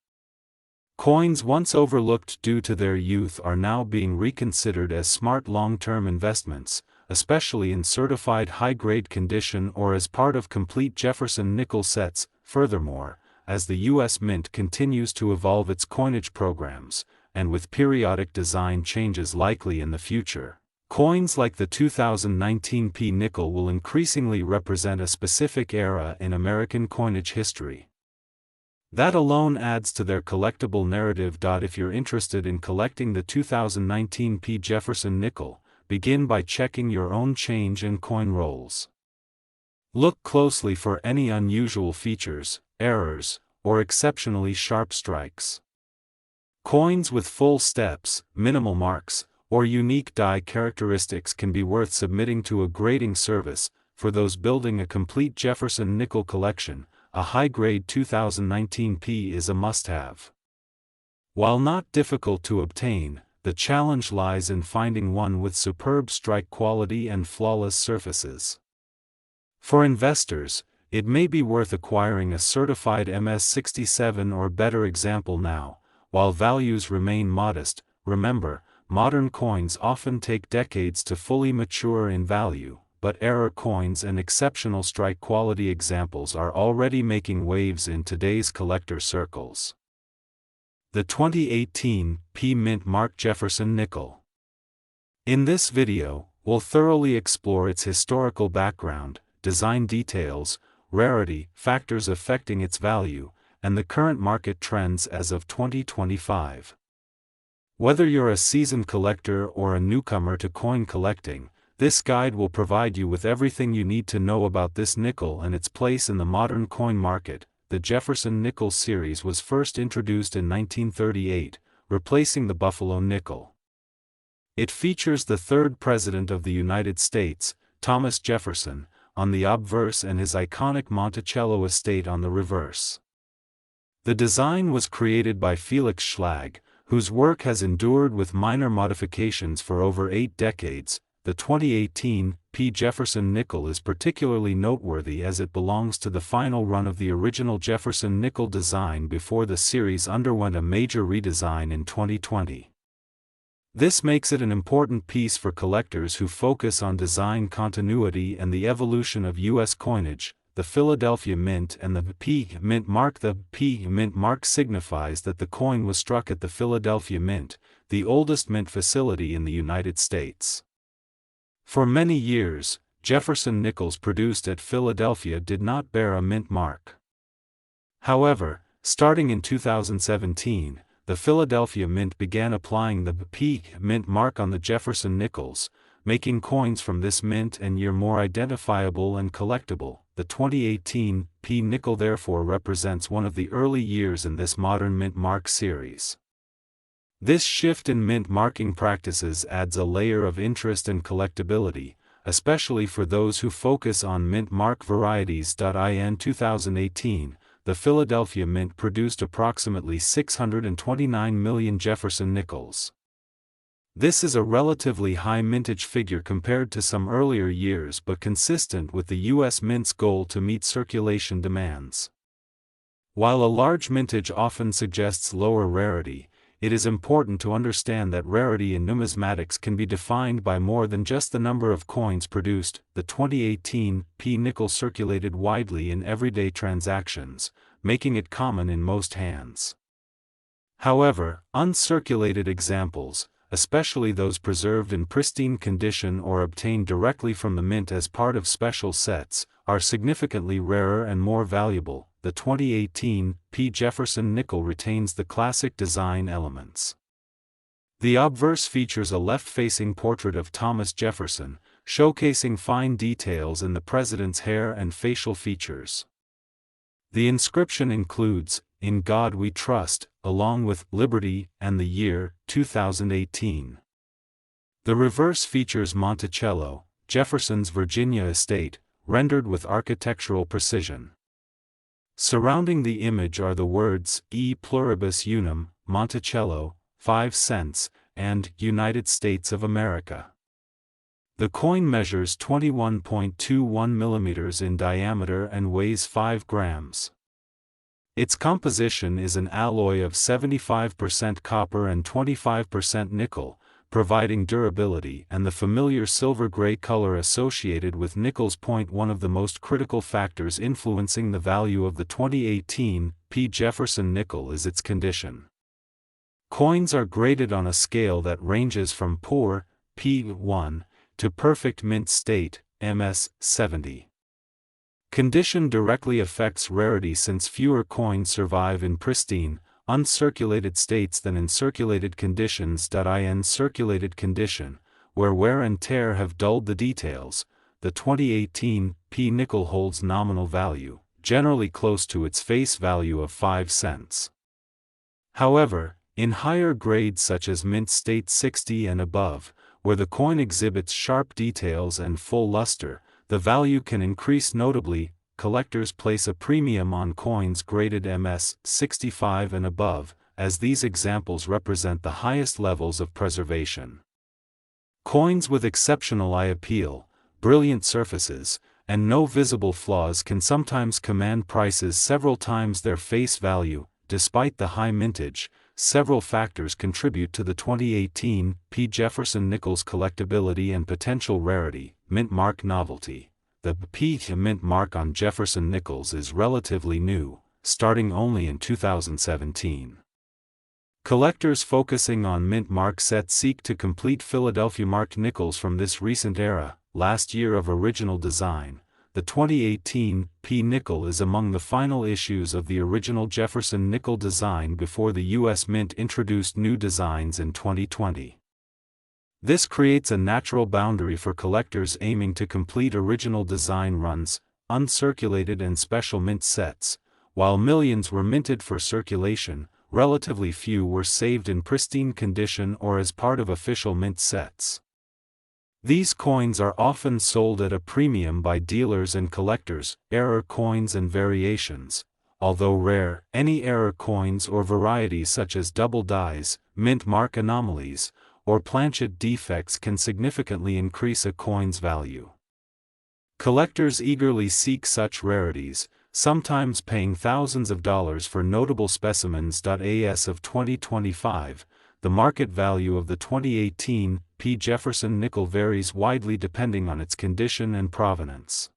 Speaker 1: Coins once overlooked due to their youth are now being reconsidered as smart long-term investments, especially in certified high-grade condition or as part of complete Jefferson nickel sets. Furthermore, as the U.S. Mint continues to evolve its coinage programs, and with periodic design changes likely in the future, coins like the 2019 P nickel will increasingly represent a specific era in American coinage history. That alone adds to their collectible narrative. If you're interested in collecting the 2019 P Jefferson nickel, begin by checking your own change and coin rolls. Look closely for any unusual features, errors, or exceptionally sharp strikes. Coins with full steps, minimal marks, or unique die characteristics can be worth submitting to a grading service. For those building a complete Jefferson nickel collection, a high-grade 2019 P is a must-have. While not difficult to obtain, the challenge lies in finding one with superb strike quality and flawless surfaces. For investors, it may be worth acquiring a certified MS67 or better example now. While values remain modest, remember, modern coins often take decades to fully mature in value, but error coins and exceptional strike quality examples are already making waves in today's collector circles. The 2018 P Mint Mark Jefferson Nickel. In this video, we'll thoroughly explore its historical background, design details, rarity, factors affecting its value, and the current market trends as of 2025. Whether you're a seasoned collector or a newcomer to coin collecting, this guide will provide you with everything you need to know about this nickel and its place in the modern coin market. The Jefferson Nickel series was first introduced in 1938, replacing the Buffalo nickel. It features the third President of the United States, Thomas Jefferson, on the obverse and his iconic Monticello estate on the reverse. The design was created by Felix Schlag, whose work has endured with minor modifications for over 8 decades. The 2018 P. Jefferson Nickel is particularly noteworthy as it belongs to the final run of the original Jefferson Nickel design before the series underwent a major redesign in 2020. This makes it an important piece for collectors who focus on design continuity and the evolution of U.S. coinage. The Philadelphia Mint and the P Mint Mark. The P Mint Mark signifies that the coin was struck at the Philadelphia Mint, the oldest mint facility in the United States. For many years, Jefferson nickels produced at Philadelphia did not bear a mint mark. However, starting in 2017, the Philadelphia Mint began applying the P Mint mark on the Jefferson nickels, making coins from this mint and year more identifiable and collectible. The 2018 P nickel therefore represents one of the early years in this modern mint mark series. This shift in mint marking practices adds a layer of interest and collectability, especially for those who focus on mint mark varieties. In 2018, the Philadelphia Mint produced approximately 629 million Jefferson nickels. This is a relatively high mintage figure compared to some earlier years but consistent with the U.S. Mint's goal to meet circulation demands. While a large mintage often suggests lower rarity, it is important to understand that rarity in numismatics can be defined by more than just the number of coins produced. The 2018 P nickel circulated widely in everyday transactions, making it common in most hands. However, uncirculated examples, especially those preserved in pristine condition or obtained directly from the mint as part of special sets, are significantly rarer and more valuable. The 2018 P Jefferson nickel retains the classic design elements. The obverse features a left-facing portrait of Thomas Jefferson, showcasing fine details in the president's hair and facial features. The inscription includes, "In God We Trust," along with "Liberty" and the year 2018. The reverse features Monticello, Jefferson's Virginia estate, rendered with architectural precision. Surrounding the image are the words "E pluribus unum, Monticello, 5 cents, and United States of America." The coin measures 21.21 millimeters in diameter and weighs 5 grams. Its composition is an alloy of 75% copper and 25% nickel, providing durability and the familiar silver-gray color associated with nickel's. One of the most critical factors influencing the value of the 2018 P Jefferson nickel is its condition. Coins are graded on a scale that ranges from poor, P1, to perfect mint state, MS 70. Condition directly affects rarity since fewer coins survive in pristine, uncirculated states than in circulated conditions. In circulated condition, where wear and tear have dulled the details, the 2018 P nickel holds nominal value, generally close to its face value of 5 cents. However, in higher grades such as mint state 60 and above, where the coin exhibits sharp details and full luster, the value can increase notably. Collectors place a premium on coins graded MS 65 and above, as these examples represent the highest levels of preservation. Coins with exceptional eye appeal, brilliant surfaces, and no visible flaws can sometimes command prices several times their face value. Despite the high mintage, several factors contribute to the 2018 P Jefferson nickel's collectability and potential rarity. Mint mark novelty. The P mint mark on Jefferson nickels is relatively new, starting only in 2017. Collectors focusing on mint mark sets seek to complete Philadelphia marked nickels from this recent era. Last year of original design, the 2018 P nickel is among the final issues of the original Jefferson nickel design before the U.S. Mint introduced new designs in 2020. This creates a natural boundary for collectors aiming to complete original design runs, uncirculated and special mint sets. While millions were minted for circulation, relatively few were saved in pristine condition or as part of official mint sets. These coins are often sold at a premium by dealers and collectors. Error coins and variations. Although rare, any error coins or varieties such as double dies, mint mark anomalies, or planchet defects can significantly increase a coin's value. Collectors eagerly seek such rarities, sometimes paying thousands of dollars for notable specimens. As of 2025, the market value of the 2018 P Jefferson nickel varies widely depending on its condition and provenance.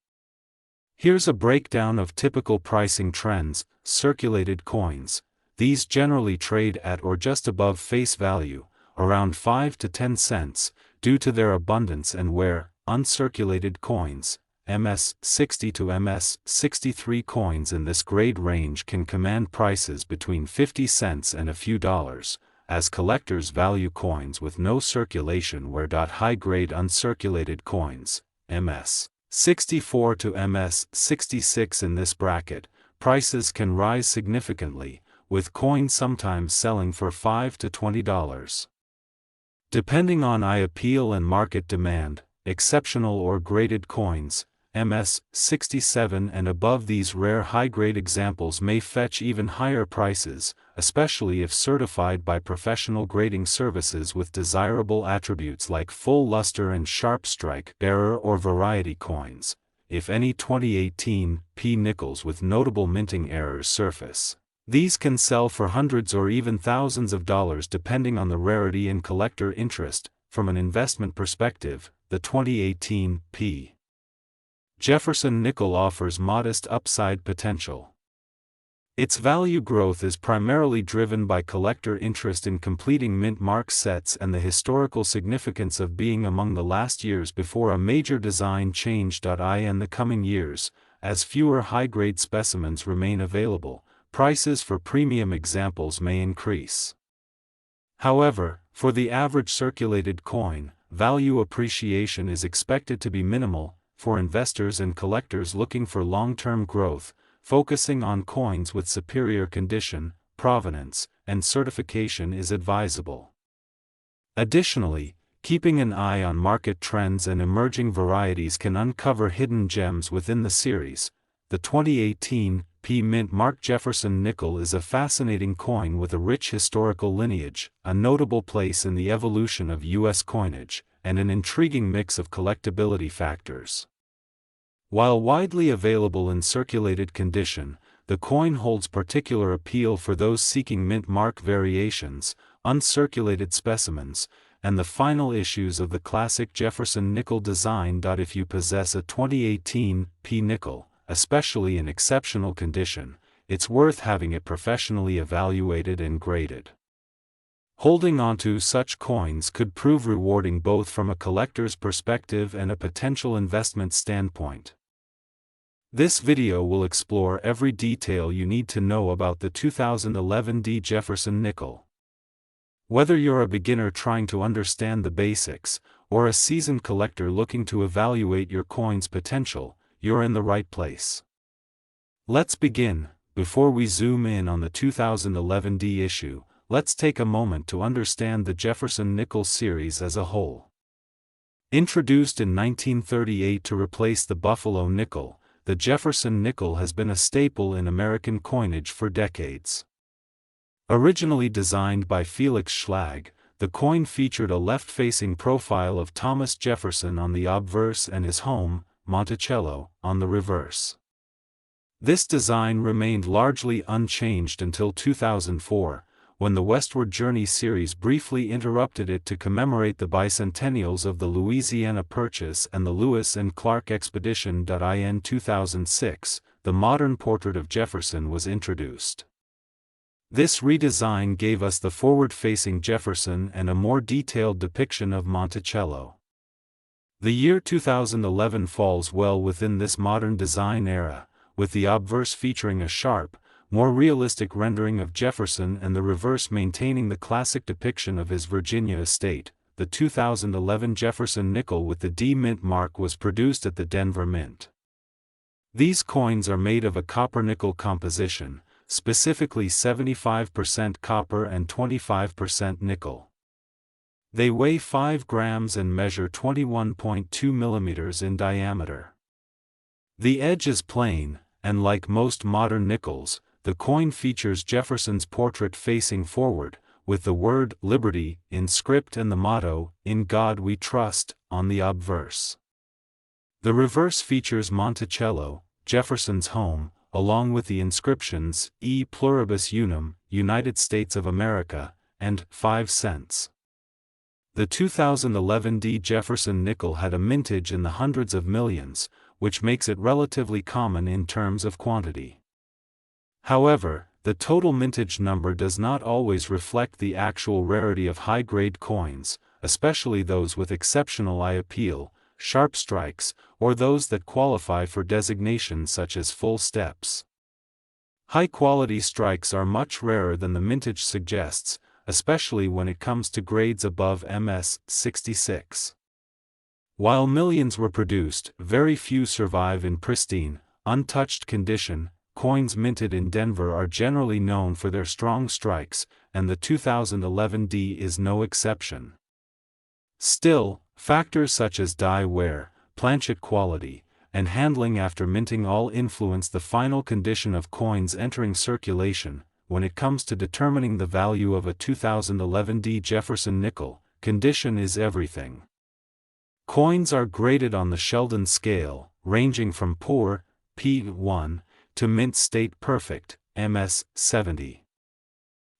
Speaker 1: Here's a breakdown of typical pricing trends. Circulated coins. These generally trade at or just above face value, around 5 to 10 cents, due to their abundance and wear. Uncirculated coins. MS 60 to MS 63 coins in this grade range can command prices between 50 cents and a few dollars, as collectors value coins with no circulation wear. High-grade uncirculated coins. MS 64 to MS 66 in this bracket, prices can rise significantly, with coins sometimes selling for $5 to $20. Depending on eye appeal and market demand, exceptional or graded coins, MS 67 and above. These rare high-grade examples may fetch even higher prices, especially if certified by professional grading services with desirable attributes like full luster and sharp strike. Error or variety coins. If any 2018 P nickels with notable minting errors surface, These can sell for hundreds or even thousands of dollars depending on the rarity and collector interest. From an investment perspective, the 2018 P. Jefferson nickel offers modest upside potential. Its value growth is primarily driven by collector interest in completing mint mark sets and the historical significance of being among the last years before a major design change. In the coming years, as fewer high-grade specimens remain available, prices for premium examples may increase. However, for the average circulated coin, value appreciation is expected to be minimal. For investors and collectors looking for long-term growth, focusing on coins with superior condition, provenance, and certification is advisable. Additionally, keeping an eye on market trends and emerging varieties can uncover hidden gems within the series. The 2018 P. Mint Mark Jefferson nickel is a fascinating coin with a rich historical lineage, a notable place in the evolution of U.S. coinage, and an intriguing mix of collectability factors. While widely available in circulated condition, the coin holds particular appeal for those seeking mint mark variations, uncirculated specimens, and the final issues of the classic Jefferson nickel design. If you possess a 2018 P nickel, especially in exceptional condition, it's worth having it professionally evaluated and graded. Holding onto such coins could prove rewarding both from a collector's perspective and a potential investment standpoint. This video will explore every detail you need to know about the 2011 D. Jefferson nickel. Whether you're a beginner trying to understand the basics, or a seasoned collector looking to evaluate your coin's potential, you're in the right place. Let's begin. Before we zoom in on the 2011 D issue, let's take a moment to understand the Jefferson nickel series as a whole. Introduced in 1938 to replace the Buffalo nickel, the Jefferson nickel has been a staple in American coinage for decades. Originally designed by Felix Schlag, the coin featured a left-facing profile of Thomas Jefferson on the obverse and his home, Monticello, on the reverse. This design remained largely unchanged until 2004, when the Westward Journey series briefly interrupted it to commemorate the bicentennials of the Louisiana Purchase and the Lewis and Clark Expedition. In 2006, the modern portrait of Jefferson was introduced. This redesign gave us the forward-facing Jefferson and a more detailed depiction of Monticello. The year 2011 falls well within this modern design era, with the obverse featuring a sharp, more realistic rendering of Jefferson and the reverse maintaining the classic depiction of his Virginia estate. The 2011 Jefferson nickel with the D Mint mark was produced at the Denver Mint. These coins are made of a copper-nickel composition, specifically 75% copper and 25% nickel. They weigh 5 grams and measure 21.2 millimeters in diameter. The edge is plain, and like most modern nickels, the coin features Jefferson's portrait facing forward, with the word "Liberty" in script and the motto, "In God We Trust," on the obverse. The reverse features Monticello, Jefferson's home, along with the inscriptions, "E Pluribus Unum, United States of America," and 5 cents. The 2011 D. Jefferson nickel had a mintage in the hundreds of millions, which makes it relatively common in terms of quantity. However, the total mintage number does not always reflect the actual rarity of high-grade coins, especially those with exceptional eye appeal, sharp strikes, or those that qualify for designations such as full steps. High-quality strikes are much rarer than the mintage suggests, especially when it comes to grades above MS 66. While millions were produced, very few survive in pristine, untouched condition. Coins minted in Denver are generally known for their strong strikes, and the 2011 D is no exception. Still, factors such as die wear, planchet quality, and handling after minting all influence the final condition of coins entering circulation. When it comes to determining the value of a 2011 D. Jefferson nickel, condition is everything. Coins are graded on the Sheldon scale, ranging from poor, P1, to mint state perfect, MS-70.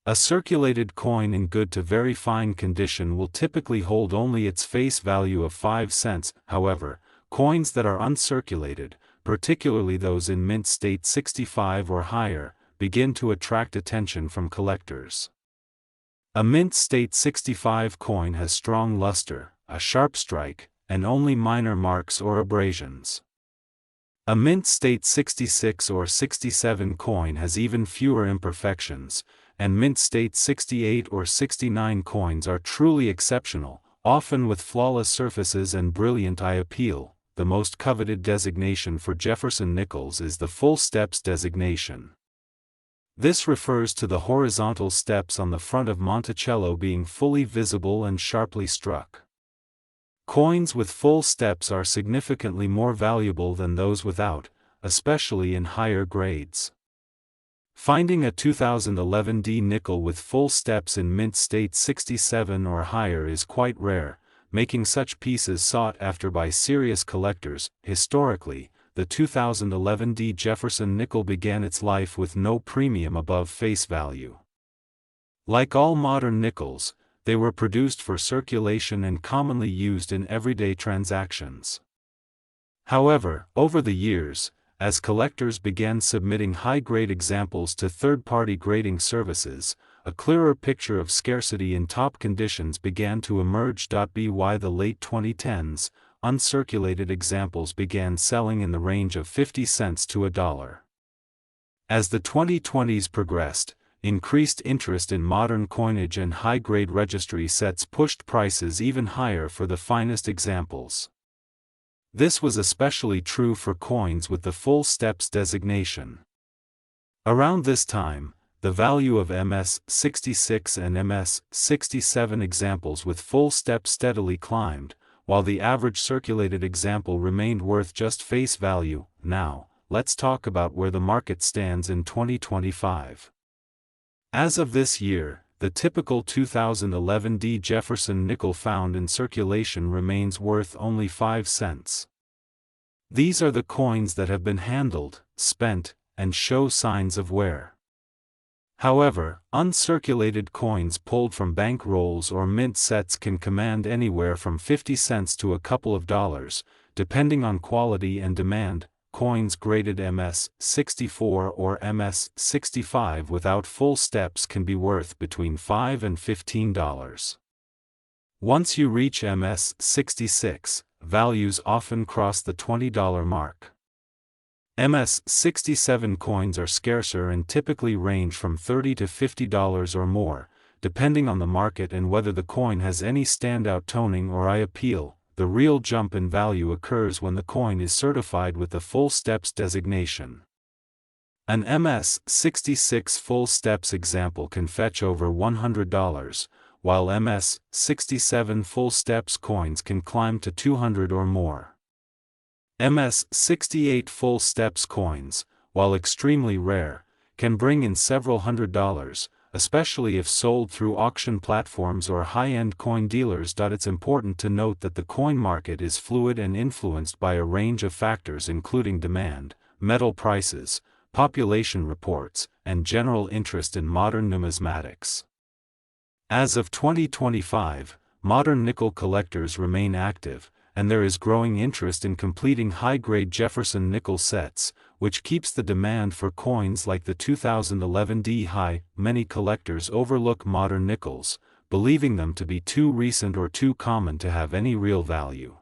Speaker 1: A circulated coin in good to very fine condition will typically hold only its face value of 5 cents. However, coins that are uncirculated, particularly those in mint state 65 or higher, begin to attract attention from collectors. A mint state 65 coin has strong luster, a sharp strike, and only minor marks or abrasions. A mint state 66 or 67 coin has even fewer imperfections, and mint state 68 or 69 coins are truly exceptional, often with flawless surfaces and brilliant eye appeal. The most coveted designation for Jefferson nickels is the full steps designation. This refers to the horizontal steps on the front of Monticello being fully visible and sharply struck. Coins with full steps are significantly more valuable than those without, especially in higher grades. Finding a 2011 D nickel with full steps in mint state 67 or higher is quite rare, making such pieces sought after by serious collectors. Historically, the 2011 D Jefferson nickel began its life with no premium above face value. Like all modern nickels, they were produced for circulation and commonly used in everyday transactions. However, over the years, as collectors began submitting high-grade examples to third-party grading services, a clearer picture of scarcity in top conditions began to emerge. By the late 2010s, uncirculated examples began selling in the range of 50 cents to $1. As the 2020s progressed, increased interest in modern coinage and high-grade registry sets pushed prices even higher for the finest examples. This was especially true for coins with the full steps designation. Around this time, the value of MS-66 and MS-67 examples with full steps steadily climbed, while the average circulated example remained worth just face value. Now, let's talk about where the market stands in 2025. As of this year, the typical 2011 D Jefferson nickel found in circulation remains worth only 5 cents. These are the coins that have been handled, spent, and show signs of wear. However, uncirculated coins pulled from bank rolls or mint sets can command anywhere from 50 cents to a couple of dollars, depending on quality and demand. Coins graded MS-64 or MS-65 without full steps can be worth between $5 and $15. Once you reach MS-66, values often cross the $20 mark. MS-67 coins are scarcer and typically range from $30 to $50 or more, depending on the market and whether the coin has any standout toning or eye appeal. The real jump in value occurs when the coin is certified with the full steps designation. An MS-66 full steps example can fetch over $100, while MS-67 full steps coins can climb to $200 or more. MS-68 full steps coins, while extremely rare, can bring in several $100s, especially if sold through auction platforms or high-end coin dealers. It's important to note that the coin market is fluid and influenced by a range of factors including demand, metal prices, population reports, and general interest in modern numismatics. As of 2025, modern nickel collectors remain active, and there is growing interest in completing high-grade Jefferson nickel sets, which keeps the demand for coins like the 2011 D high. Many collectors overlook modern nickels, believing them to be too recent or too common to have any real value.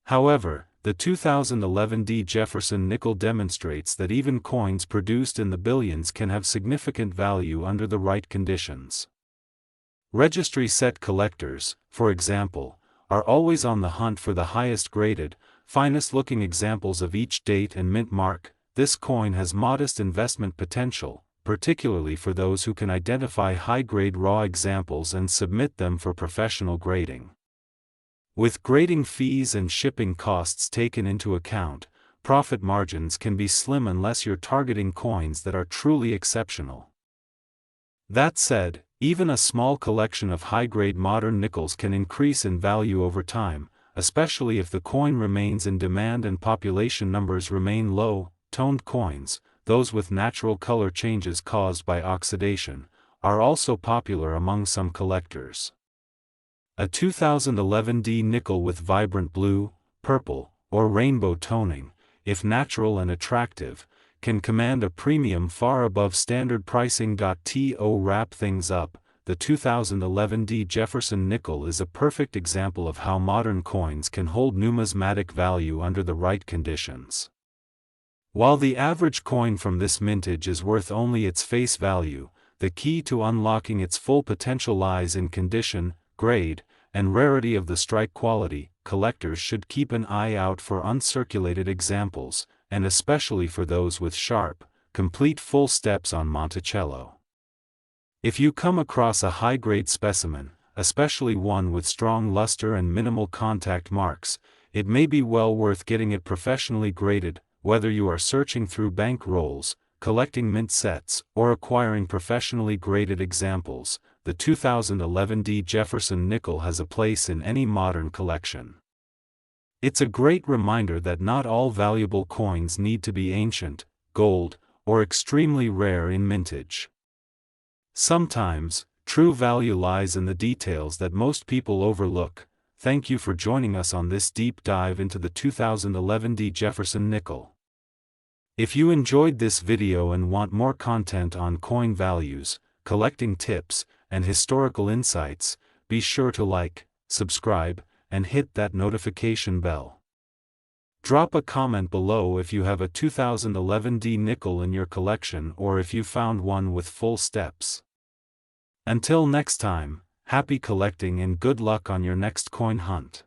Speaker 1: However, the 2011 D Jefferson nickel demonstrates that even coins produced in the billions can have significant value under the right conditions. Registry set collectors, for example, are always on the hunt for the highest graded, finest looking examples of each date and mint mark. This coin has modest investment potential, particularly for those who can identify high-grade raw examples and submit them for professional grading. With grading fees and shipping costs taken into account, profit margins can be slim unless you're targeting coins that are truly exceptional. That said, even a small collection of high-grade modern nickels can increase in value over time, especially if the coin remains in demand and population numbers remain low. Toned coins, those with natural color changes caused by oxidation, are also popular among some collectors. A 2011 D nickel with vibrant blue, purple, or rainbow toning, if natural and attractive, can command a premium far above standard pricing. To wrap things up, the 2011 D Jefferson nickel is a perfect example of how modern coins can hold numismatic value under the right conditions. While the average coin from this mintage is worth only its face value, the key to unlocking its full potential lies in condition, grade, and rarity of the strike quality. Collectors should keep an eye out for uncirculated examples, and especially for those with sharp, complete full steps on Monticello. If you come across a high-grade specimen, especially one with strong luster and minimal contact marks, it may be well worth getting it professionally graded. Whether you are searching through bank rolls, collecting mint sets, or acquiring professionally graded examples, the 2011 D Jefferson nickel has a place in any modern collection. It's a great reminder that not all valuable coins need to be ancient, gold, or extremely rare in mintage. Sometimes, true value lies in the details that most people overlook. Thank you for joining us on this deep dive into the 2011 D Jefferson nickel. If you enjoyed this video and want more content on coin values, collecting tips, and historical insights, be sure to like, subscribe, and hit that notification bell. Drop a comment below if you have a 2011 D nickel in your collection or if you found one with full steps. Until next time, happy collecting and good luck on your next coin hunt.